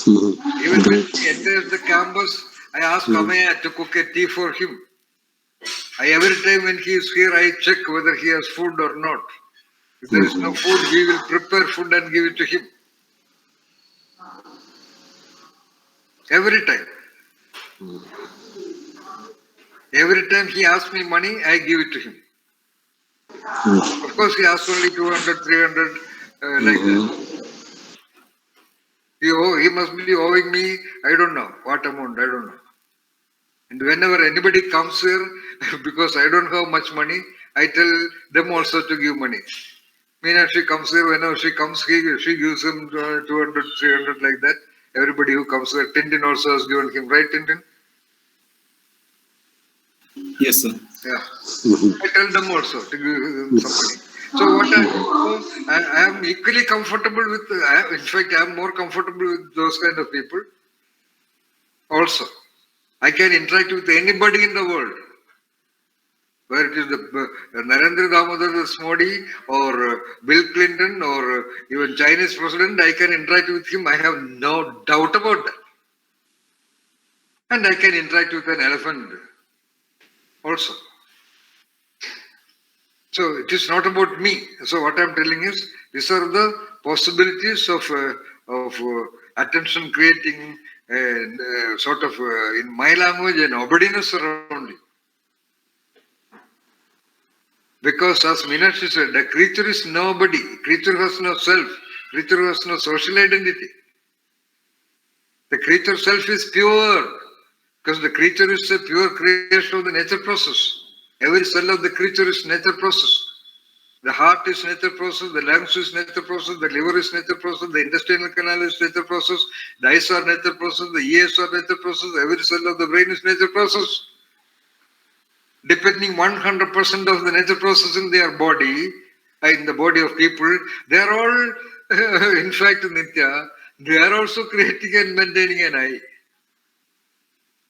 Even when Great. he enters the campus, I ask Amaya to cook a tea for him. Every time when he is here, I check whether he has food or not. If there is no food, we will prepare food and give it to him. Every time. Every time he asks me money, I give it to him. Of course, he asks only 200, 300, like that. He must be owing me, I don't know what amount, I don't know. And whenever anybody comes here, because I don't have much money, I tell them also to give money. Meenakshi comes here, whenever she comes, she gives him 200, 300 like that. Everybody who comes here, Tintin also has given him, right, Tintin? Yes, sir. Yeah. I tell them also to give somebody. So I am equally comfortable with, in fact, I am more comfortable with those kind of people also. I can interact with anybody in the world. Whether it is the Narendra Damodar Modi or Bill Clinton or even Chinese president, I can interact with him. I have no doubt about that. And I can interact with an elephant also. So it is not about me. So what I am telling is, these are the possibilities of attention creating and sort of, in my language, an obedience around you. Because as Meenakshi said, the creature is nobody. Creature has no self. Creature has no social identity. The creature self is pure. Because the creature is a pure creation of the nature process. Every cell of the creature is nature process. The heart is nature process, the lungs is nature process, the liver is nature process, the intestinal canal is nature process, the eyes are nature process, the ears are nature process, every cell of the brain is nature process. Depending 100% of the nature process in their body, in the body of people, they are all, in fact, Nitya, they are also creating and maintaining an eye.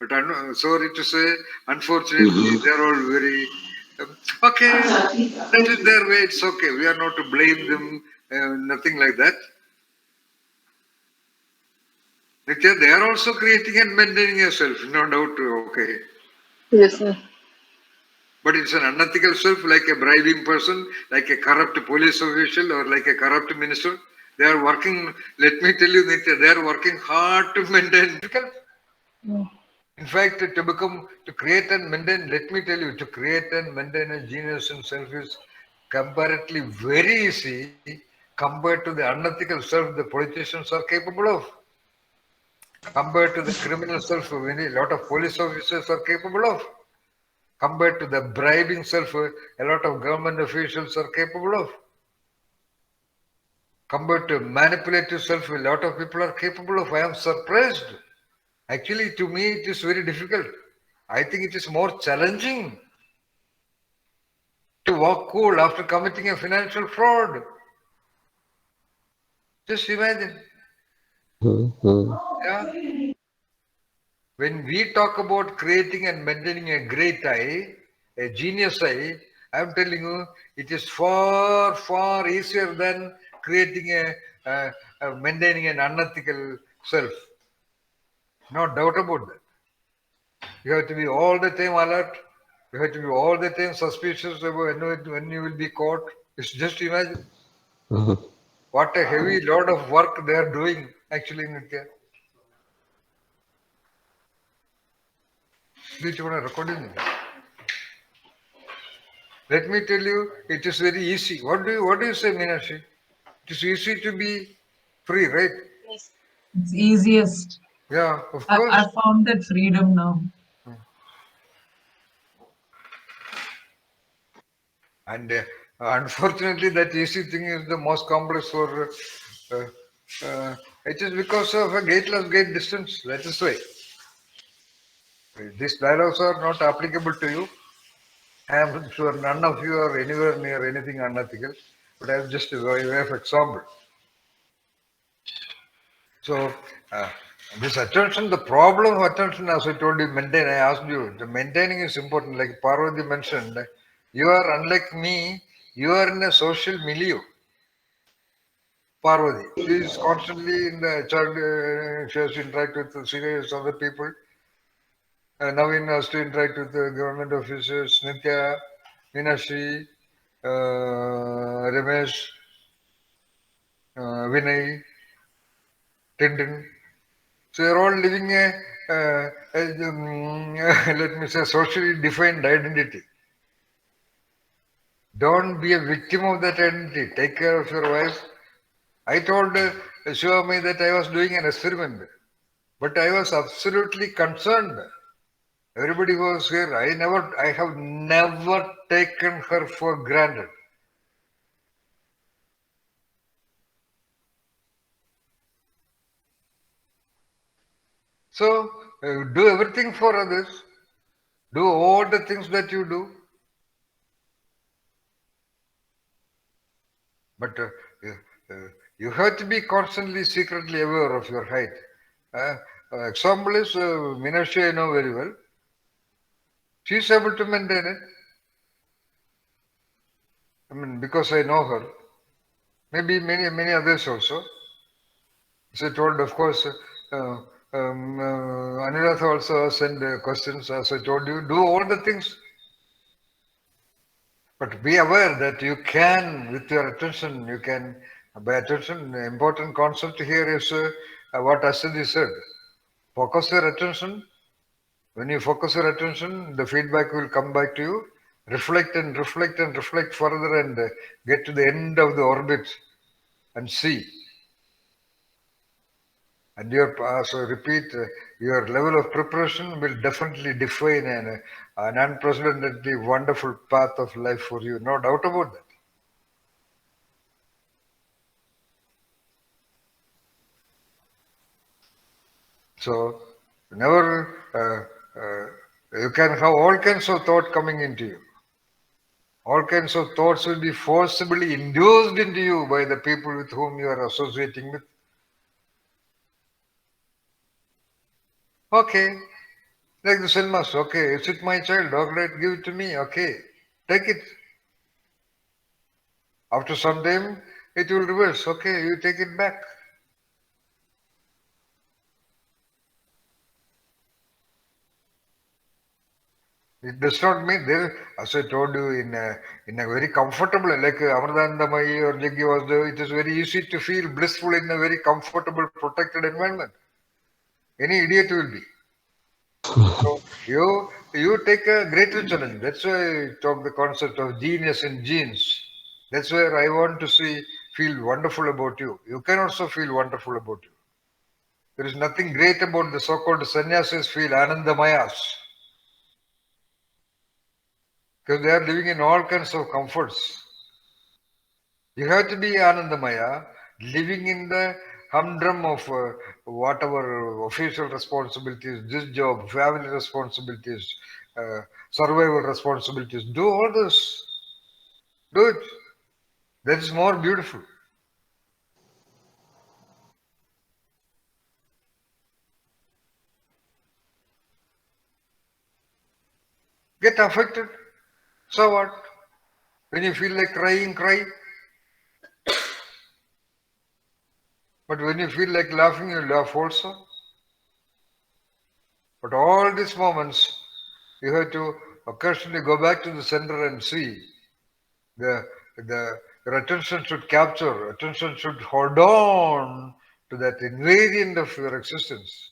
But sorry to say, unfortunately, they are all very, okay, that is their way, it's okay. We are not to blame them, nothing like that. Nitya, they are also creating and maintaining a self, no doubt, okay. Yes, sir. But it's an unethical self, like a bribing person, like a corrupt police official, or like a corrupt minister. They are working, let me tell you, Nitya, they are working hard to maintain. In fact, to create and maintain, let me tell you, to create and maintain a genius in self is comparatively very easy compared to the unethical self the politicians are capable of. Compared to the criminal self, a lot of police officers are capable of. Compared to the bribing self, a lot of government officials are capable of. Compared to manipulative self, a lot of people are capable of. I am surprised. Actually, to me, it is very difficult. I think it is more challenging to walk cool after committing a financial fraud. Just imagine. Yeah. When we talk about creating and maintaining a great eye, a genius eye, I am telling you, it is far, far easier than creating maintaining an unethical self. No doubt about that. You have to be all the time alert. You have to be all the time suspicious about when you will be caught. It's just imagine what a heavy load of work they are doing actually, Nitya. Which one are recording? Let me tell you, it is very easy. What do you say, Meenakshi? It is easy to be free, right? It's easiest. Yeah, of I course. found that freedom now. And unfortunately, that easy thing is the most complex for. It is because of a gateless gate distance. That is why. These dialogues are not applicable to you. I am sure none of you are anywhere near anything unethical, but I am just a way of example. So, This attention, the problem of attention, as I told you, maintain. I asked you, the maintaining is important. Like Parvati mentioned, you are unlike me. You are in a social milieu. Parvati, she is constantly in the child. She has to interact with serious other people. Naveen has to interact with the government officers. Nitya, Meenakshi, Ramesh, Vinay, Tintin. So they're all living let me say, socially defined identity. Don't be a victim of that identity. Take care of your wife. I told Shivami that I was doing an experiment, but I was absolutely concerned. Everybody was here. I have never taken her for granted. So do everything for others. Do all the things that you do. But you have to be constantly, secretly aware of your height. Example is Meenakshi, I know very well. She is able to maintain it. I mean, because I know her. Maybe many others also. As I told, of course, Anuradha also sent questions. As I told you, do all the things. But be aware that you can, with your attention, you can, by attention, the important concept here is what Asadi said. Focus your attention. When you focus your attention, the feedback will come back to you. Reflect and reflect and reflect further and get to the end of the orbit and see. And so repeat, your level of preparation will definitely define an unprecedentedly wonderful path of life for you. No doubt about that. So never, you can have all kinds of thought coming into you. All kinds of thoughts will be forcibly induced into you by the people with whom you are associating with. Okay, like the cinemas, okay, is it my child? All right, give it to me, okay, take it. After some time, it will reverse, okay, you take it back. It does not mean there, as I told you, in a very comfortable, like Amardandamayi or Jaggi was there, it is very easy to feel blissful in a very comfortable, protected environment. Any idiot will be. So you take a greater challenge. That's why I talk the concept of genius in genes. That's where I want to feel wonderful about you. You can also feel wonderful about you. There is nothing great about the so-called sannyasis feel anandamayas. Because they are living in all kinds of comforts. You have to be Anandamaya, living in the humdrum of whatever official responsibilities, this job, family responsibilities, survival responsibilities. Do all this. Do it. That is more beautiful. Get affected. So what? When you feel like crying, cry. But when you feel like laughing, you laugh also. But all these moments, you have to occasionally go back to the center and see the your attention should capture, attention should hold on to that invariant of your existence.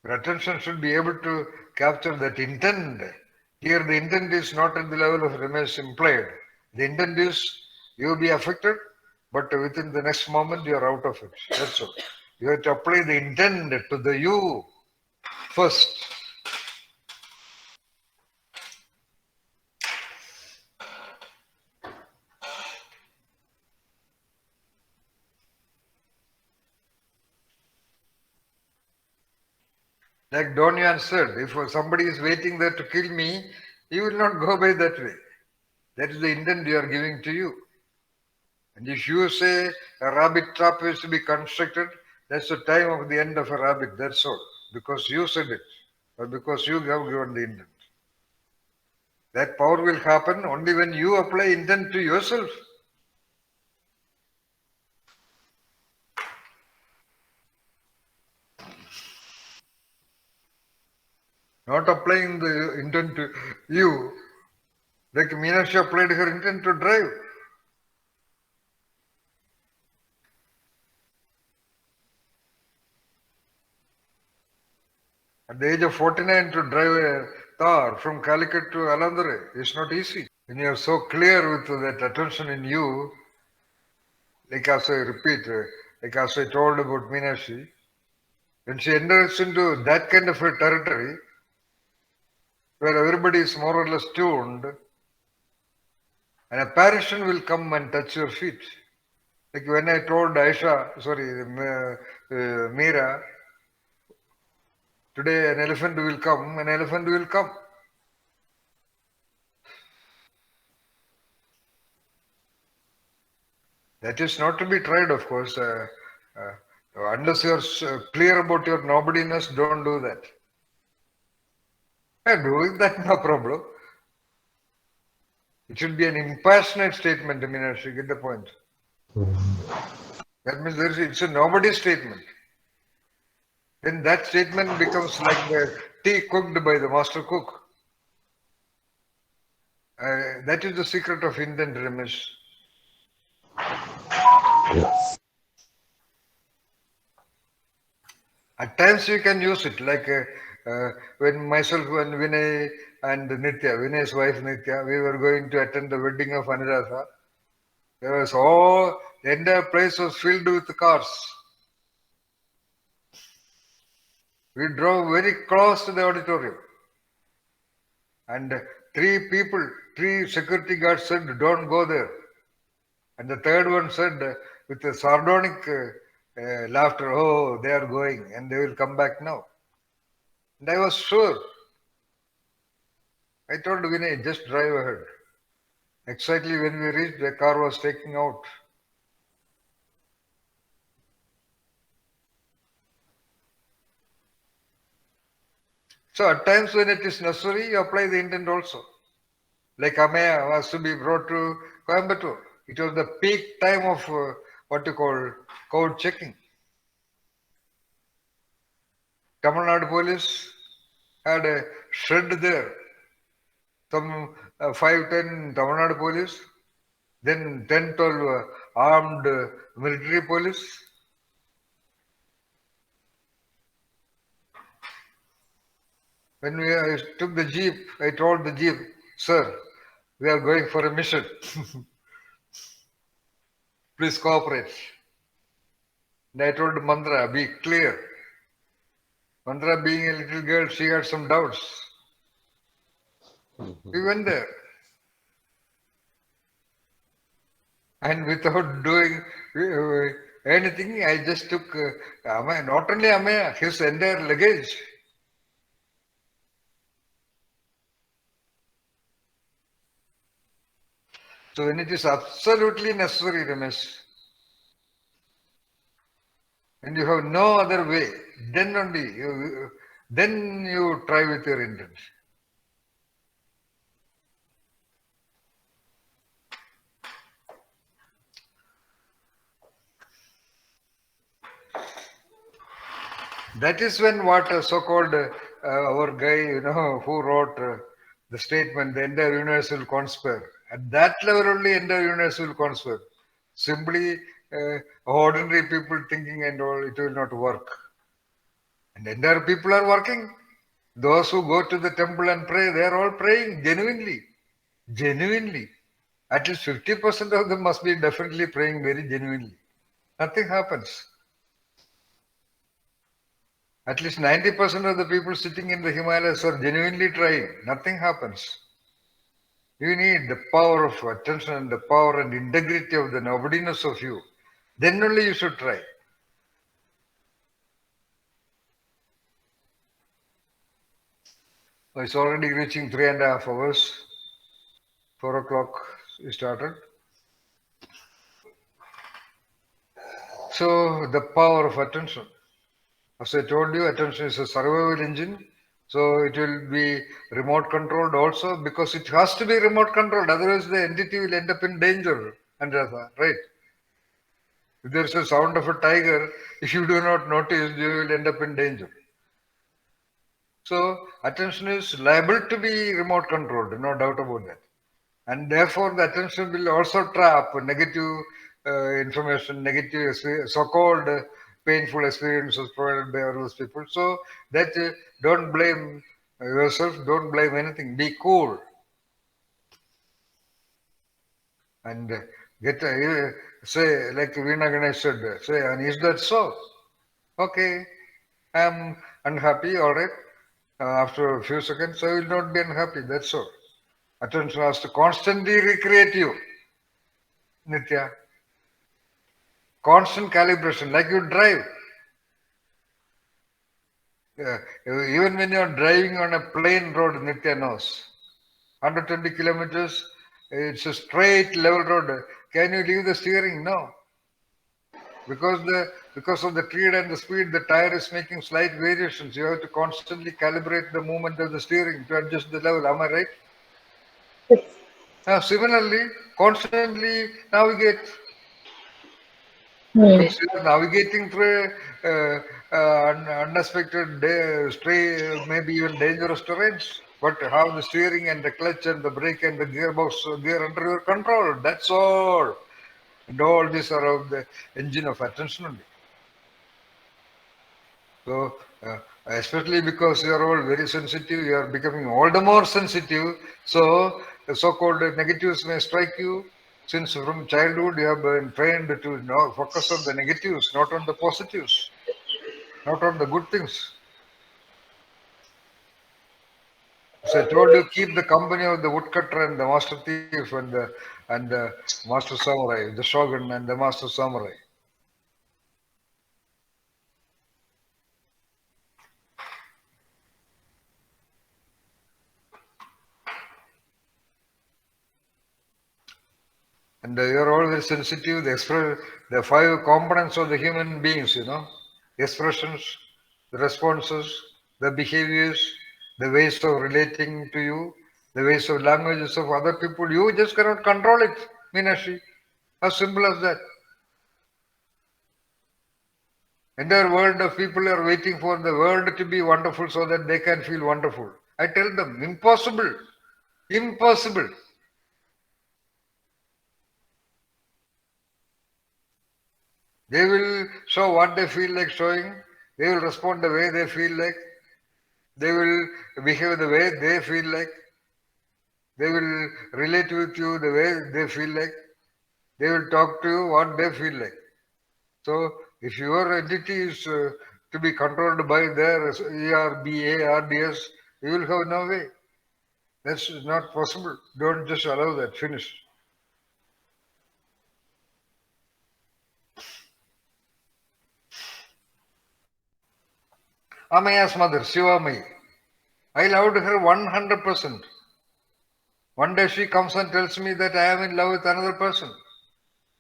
Your attention should be able to capture that intent. Here the intent is not at the level of Ramesh implied. The intent is you will be affected, but within the next moment you are out of it. That's all. You have to apply the intent to the you first. Like Don Juan said, if somebody is waiting there to kill me, you will not go by that way. That is the intent you are giving to you. And if you say a rabbit trap is to be constructed, that's the time of the end of a rabbit, that's all. Because you said it, or because you have given the intent. That power will happen only when you apply intent to yourself. Not applying the intent to you, like Meenakshi applied her intent to drive. At the age of 49 to drive a car from Calicut to Alandre is not easy. When you are so clear with that attention in you, like as I repeat, like as I told about Meenakshi, when she enters into that kind of a territory where everybody is more or less tuned, an apparition will come and touch your feet. Like when I told Meera, today an elephant will come. That is not to be tried, of course. Unless you are clear about your nobodiness, don't do that. Doing that, no problem. It should be an impassionate statement, Meenakshi, get the point. That means it's a nobody statement. Then that statement becomes like the tea cooked by the master cook. That is the secret of intent, Ramesh. At times you can use it, like when Vinay and Nitya, Vinay's wife Nitya, we were going to attend the wedding of Anuradha. There was the entire place was filled with cars. We drove very close to the auditorium. And three security guards said, don't go there. And the third one said, with a sardonic laughter, oh, they are going and they will come back now. And I was sure. I told Vinay, just drive ahead. Exactly when we reached, the car was taking out. So at times when it is necessary, you apply the intent also. Like Amaya was to be brought to Coimbatore. It was the peak time of what you call code checking. Tamil Nadu police had a shed there. Some 5-10 Tamil Nadu police, then 10-12 armed military police. When I took the jeep, I told the jeep, sir, we are going for a mission. Please cooperate. And I told Mandra, be clear. Mandra being a little girl, she had some doubts. We went there. And without doing anything, I just took not only Amaya, his entire luggage. So when it is absolutely necessary, Ramesh, and you have no other way, then only you try with your intent. That is when what so-called our guy, who wrote the statement, the entire universe will conspire. At that level only, entire universe will conspire. Simply ordinary people thinking and all, it will not work. And entire people are working. Those who go to the temple and pray, they are all praying genuinely. Genuinely. At least 50% of them must be definitely praying very genuinely. Nothing happens. At least 90% of the people sitting in the Himalayas are genuinely trying. Nothing happens. You need the power of attention and the power and integrity of the nobodiness of you. Then only you should try. It's already reaching 3.5 hours. 4 o'clock we started. So the power of attention. As I told you, attention is a survival engine. So it will be remote controlled also because it has to be remote controlled. Otherwise, the entity will end up in danger. And right. If there's a sound of a tiger, if you do not notice, you will end up in danger. So attention is liable to be remote controlled, no doubt about that. And therefore, the attention will also trap negative information, negative so-called painful experiences provided by those people. So that don't blame yourself, don't blame anything. Be cool and get say like Veena Ganesh said. Say, and is that so? Okay, I'm unhappy. All right. After a few seconds, I will not be unhappy. That's all. Attention has to constantly recreate you, Nitya. Constant calibration, like you drive. Yeah, even when you're driving on a plain road, Nitya knows. 120 kilometers, it's a straight level road. Can you leave the steering? No. Because of the tread and the speed, the tire is making slight variations. You have to constantly calibrate the movement of the steering to adjust the level. Am I right? Similarly, constantly navigate because you are navigating through unexpected, maybe even dangerous terrains. But have the steering and the clutch and the brake and the gearbox gear under your control. That's all. And all these are of the engine of attention only. So, especially because you are all very sensitive, you are becoming all the more sensitive. So, the so-called negatives may strike you. Since from childhood you have been trained to focus on the negatives, not on the positives, not on the good things. So I told you, keep the company of the woodcutter and the master thief and the master samurai, the shogun and the master samurai. And you're always sensitive. The five components of the human beings, expressions, the responses, the behaviors, the ways of relating to you, the ways of languages of other people. You just cannot control it, Meenakshi. As simple as that. Entire world of people are waiting for the world to be wonderful so that they can feel wonderful. I tell them, impossible. Impossible. They will show what they feel like showing. They will respond the way they feel like. They will behave the way they feel like. They will relate with you the way they feel like. They will talk to you what they feel like. So if your entity is to be controlled by their ERBA, RDS, you will have no way. That's not possible. Don't just allow that. Finish. Amaya's mother, Shivamai. I loved her 100%. One day she comes and tells me that I am in love with another person.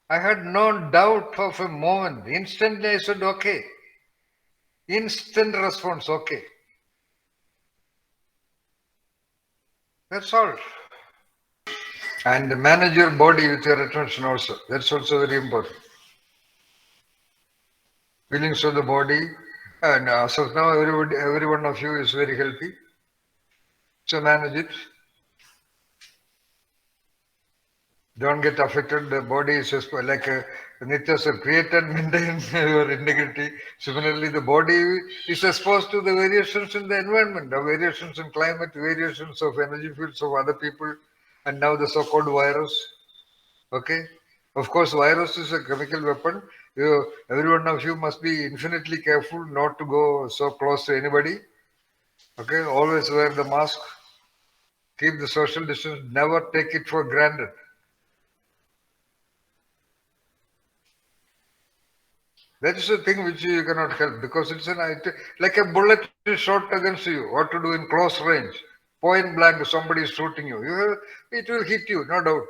I had no doubt of a moment. Instantly I said, okay. Instant response, okay. That's all. And manage your body with your attention also. That's also very important. Feelings of the body. And as of now, every one of you is very healthy. So manage it. Don't get affected. The body is just like Nitya said, create and maintain your integrity. Similarly, the body is exposed to the variations in the environment, the variations in climate, variations of energy fields of other people, and now the so-called virus. Okay? Of course, virus is a chemical weapon. Every one of you must be infinitely careful not to go so close to anybody. Okay? Always wear the mask. Keep the social distance. Never take it for granted. That is a thing which you cannot help because it's like a bullet is shot against you. What to do in close range? Point blank, somebody is shooting you. It will hit you, no doubt.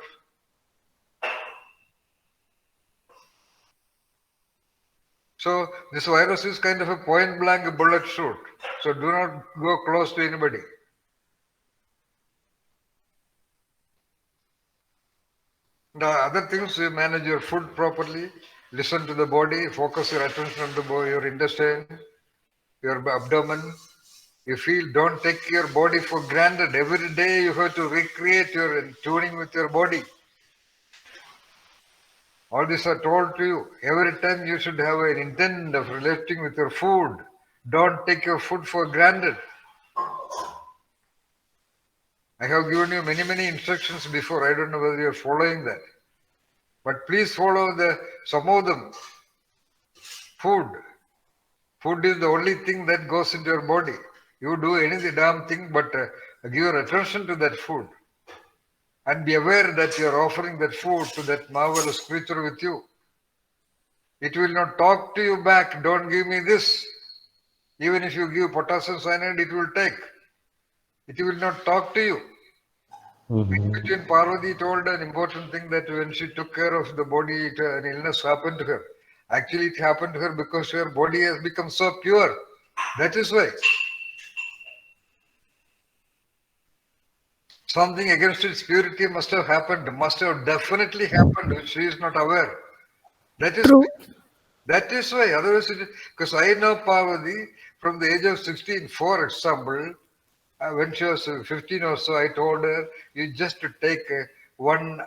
So this virus is kind of a point blank bullet shoot. So do not go close to anybody. The other things, you manage your food properly, listen to the body, focus your attention on the your intestine, your abdomen. You feel, don't take your body for granted. Every day you have to recreate your tuning with your body. All these are told to you. Every time you should have an intent of relating with your food. Don't take your food for granted. I have given you many instructions before. I don't know whether you're following that. But please follow some of them. Food. Food is the only thing that goes into your body. You do any damn thing, but give your attention to that food. And be aware that you are offering that food to that marvelous creature with you. It will not talk to you back. Don't give me this. Even if you give potassium cyanide, it will take. It will not talk to you. Between Parvati told an important thing that when she took care of the body, an illness happened to her. Actually, it happened to her because her body has become so pure. That is why. Something against its purity must have happened, must have definitely happened, which she is not aware. That is True. That is why. Otherwise, because I know Parvati from the age of 16, for example, when she was 15 or so, I told her, you just take one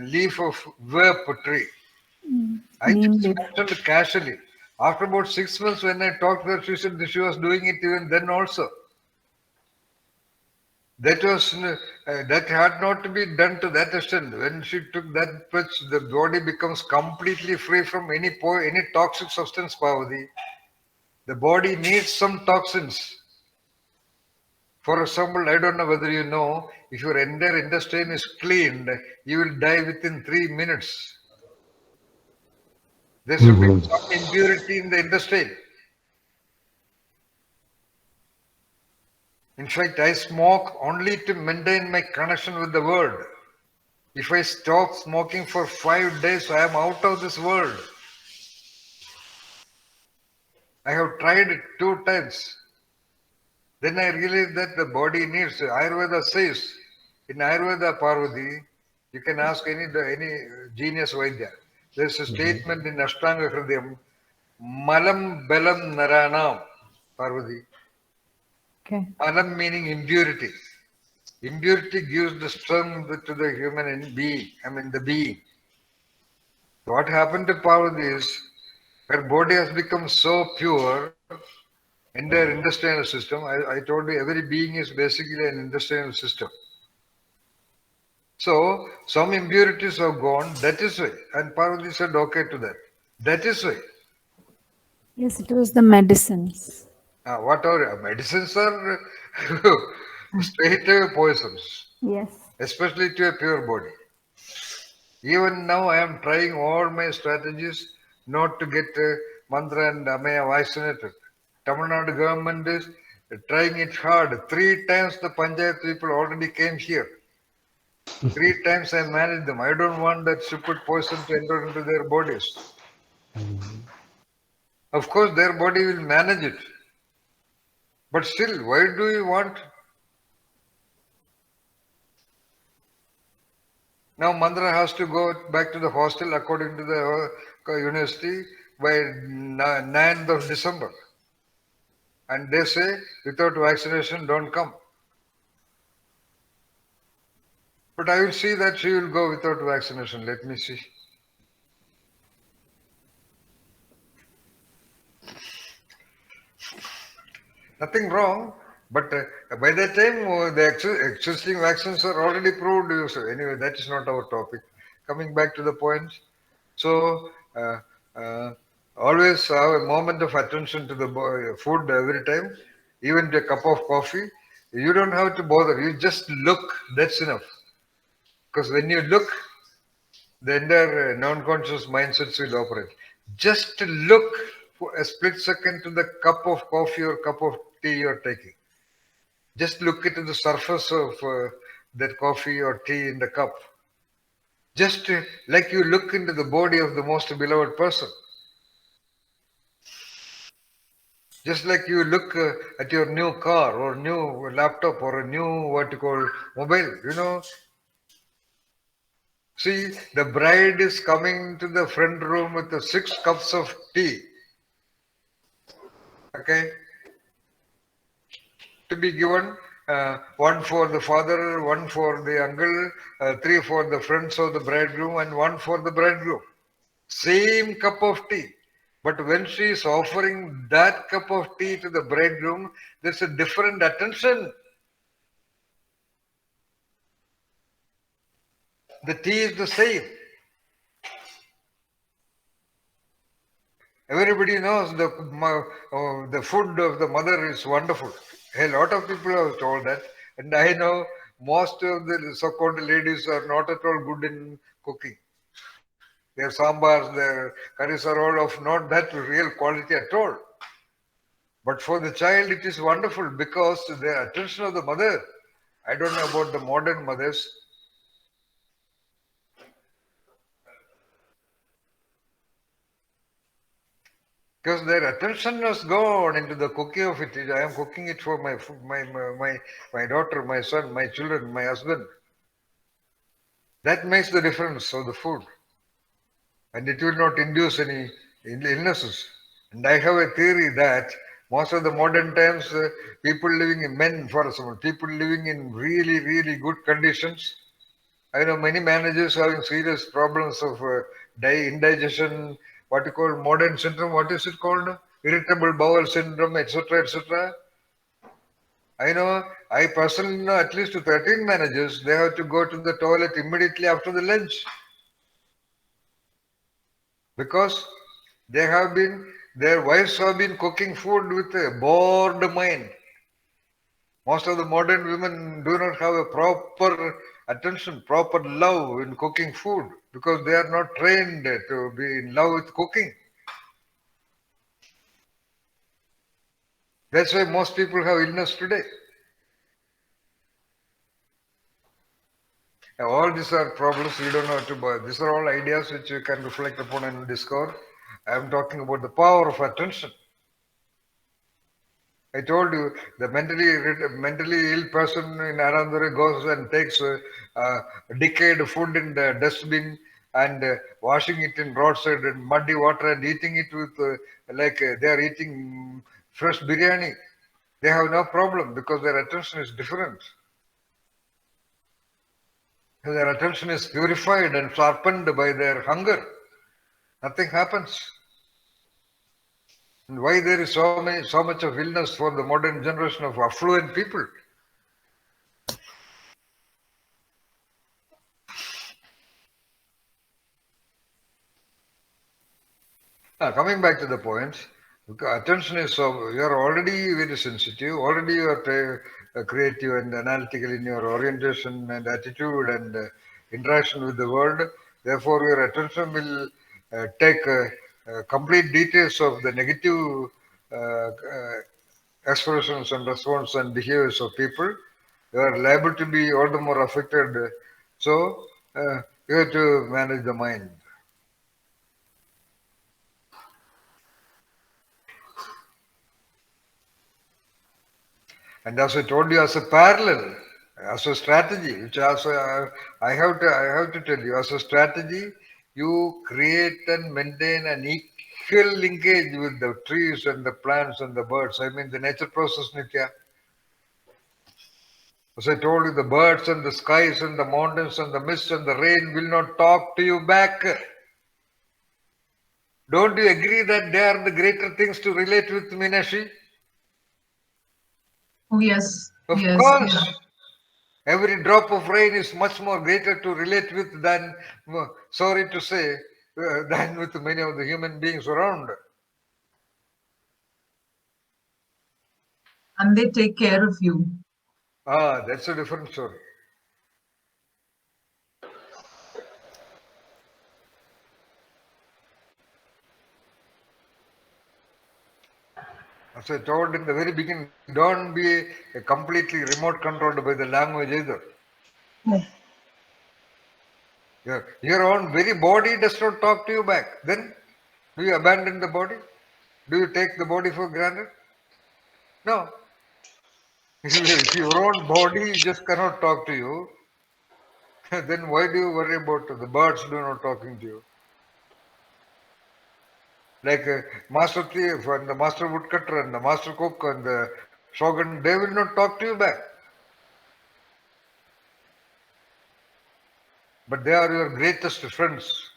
leaf of verp tree. I Neem just leaf. mentioned casually. After about 6 months, when I talked to her, she said she was doing it even then also. That was that had not to be done to that extent. When she took that much, the body becomes completely free from any toxic substance, Parvati. The body needs some toxins. For example, I don't know whether you know, if your entire intestine is cleaned, you will die within 3 minutes. There should be some impurity in the intestine. In fact, I smoke only to maintain my connection with the world. If I stop smoking for 5 days, I am out of this world. I have tried it 2 times. Then I realized that the body needs. Ayurveda says, in Ayurveda Parvati, you can ask any genius Vaidya. There's a statement in Ashtanga Hridayam, Malam Belam Naranam, Parvati. Okay. Malam meaning impurity. Impurity gives the strength to the human being, the being. What happened to Parvati is, her body has become so pure, entire intestinal system. I told you every being is basically an intestinal system. So some impurities have gone, that is why. And Parvati said okay to that. That is why. Yes, it was the medicines. Whatever medicines are straight poisons, Yes. especially to a pure body. Even now I am trying all my strategies not to get mantra and amaya vaccinated. Tamil Nadu government is trying it hard. 3 times the Panchayat people already came here. 3 times I managed them. I don't want that stupid poison to enter into their bodies. Of course, their body will manage it. But still, why do you want? Now Mandra has to go back to the hostel according to the university by 9th of December. And they say, without vaccination, don't come. But I will see that she will go without vaccination. Let me see. Nothing wrong. But by that time, the existing vaccines are already proved. So anyway, that is not our topic. Coming back to the point. So always have a moment of attention to the food every time, even to a cup of coffee. You don't have to bother. You just look. That's enough. Because when you look, the entire non-conscious mindsets will operate. Just look for a split second to the cup of coffee or cup of tea you're taking. Just look into the surface of that coffee or tea in the cup. Just like you look into the body of the most beloved person. Just like you look at your new car or new laptop or a new what you call mobile, see, the bride is coming to the front room with the 6 cups of tea. Okay, to be given one for the father, one for the uncle, three for the friends of the bridegroom, and one for the bridegroom. Same cup of tea. But when she is offering that cup of tea to the bridegroom, there's a different attention. The tea is the same. Everybody knows the food of the mother is wonderful. A lot of people have told that. And I know most of the so-called ladies are not at all good in cooking. Their sambars, their curries are all of not that real quality at all. But for the child, it is wonderful because the attention of the mother. I don't know about the modern mothers. Because their attention has gone into the cooking of it. I am cooking it for my daughter, my son, my children, my husband. That makes the difference of the food. And it will not induce any illnesses. And I have a theory that most of the modern times, people living in men, for example, people living in really, really good conditions. I know many managers having serious problems of indigestion, what you call modern syndrome, what is it called? Irritable bowel syndrome, etc., etc. I personally know at least 13 managers, they have to go to the toilet immediately after the lunch because their wives have been cooking food with a bored mind. Most of the modern women do not have a proper attention, proper love in cooking food because they are not trained to be in love with cooking. That's why most people have illness today. All these are problems we don't know to buy. These are all ideas which you can reflect upon and discover. I am talking about the power of attention. I told you the mentally ill person in Arandhara goes and takes decayed food in the dustbin and washing it in roadside in muddy water and eating it with like they are eating fresh biryani. They have no problem because their attention is different. Their attention is purified and sharpened by their hunger. Nothing happens. And why there is so much of illness for the modern generation of affluent people? Coming back to the point, attention is so you are already very sensitive, already you are creative and analytical in your orientation and attitude and interaction with the world. Therefore, your attention will take complete details of the negative expressions and response and behaviors of people. You are liable to be all the more affected. So, you have to manage the mind. And as I told you, as a parallel, as a strategy, which also I have to tell you, as a strategy, you create and maintain an equal linkage with the trees and the plants and the birds. I mean the nature process, Nitya. As I told you, the birds and the skies and the mountains and the mist and the rain will not talk to you back. Don't you agree that they are the greater things to relate with, Minashi? Oh, yes. Of Yes. course. Yeah. Every drop of rain is much more greater to relate with than, sorry to say, than with many of the human beings around. And they take care of you. That's a different story. As I told in the very beginning, don't be completely remote controlled by the language either. Yes. Your own very body does not talk to you back. Then do you abandon the body? Do you take the body for granted? No. If your own body just cannot talk to you, then why do you worry about the birds do not talking to you? Like master thief and the master woodcutter and the master cook and the shogun, they will not talk to you back. But they are your greatest friends.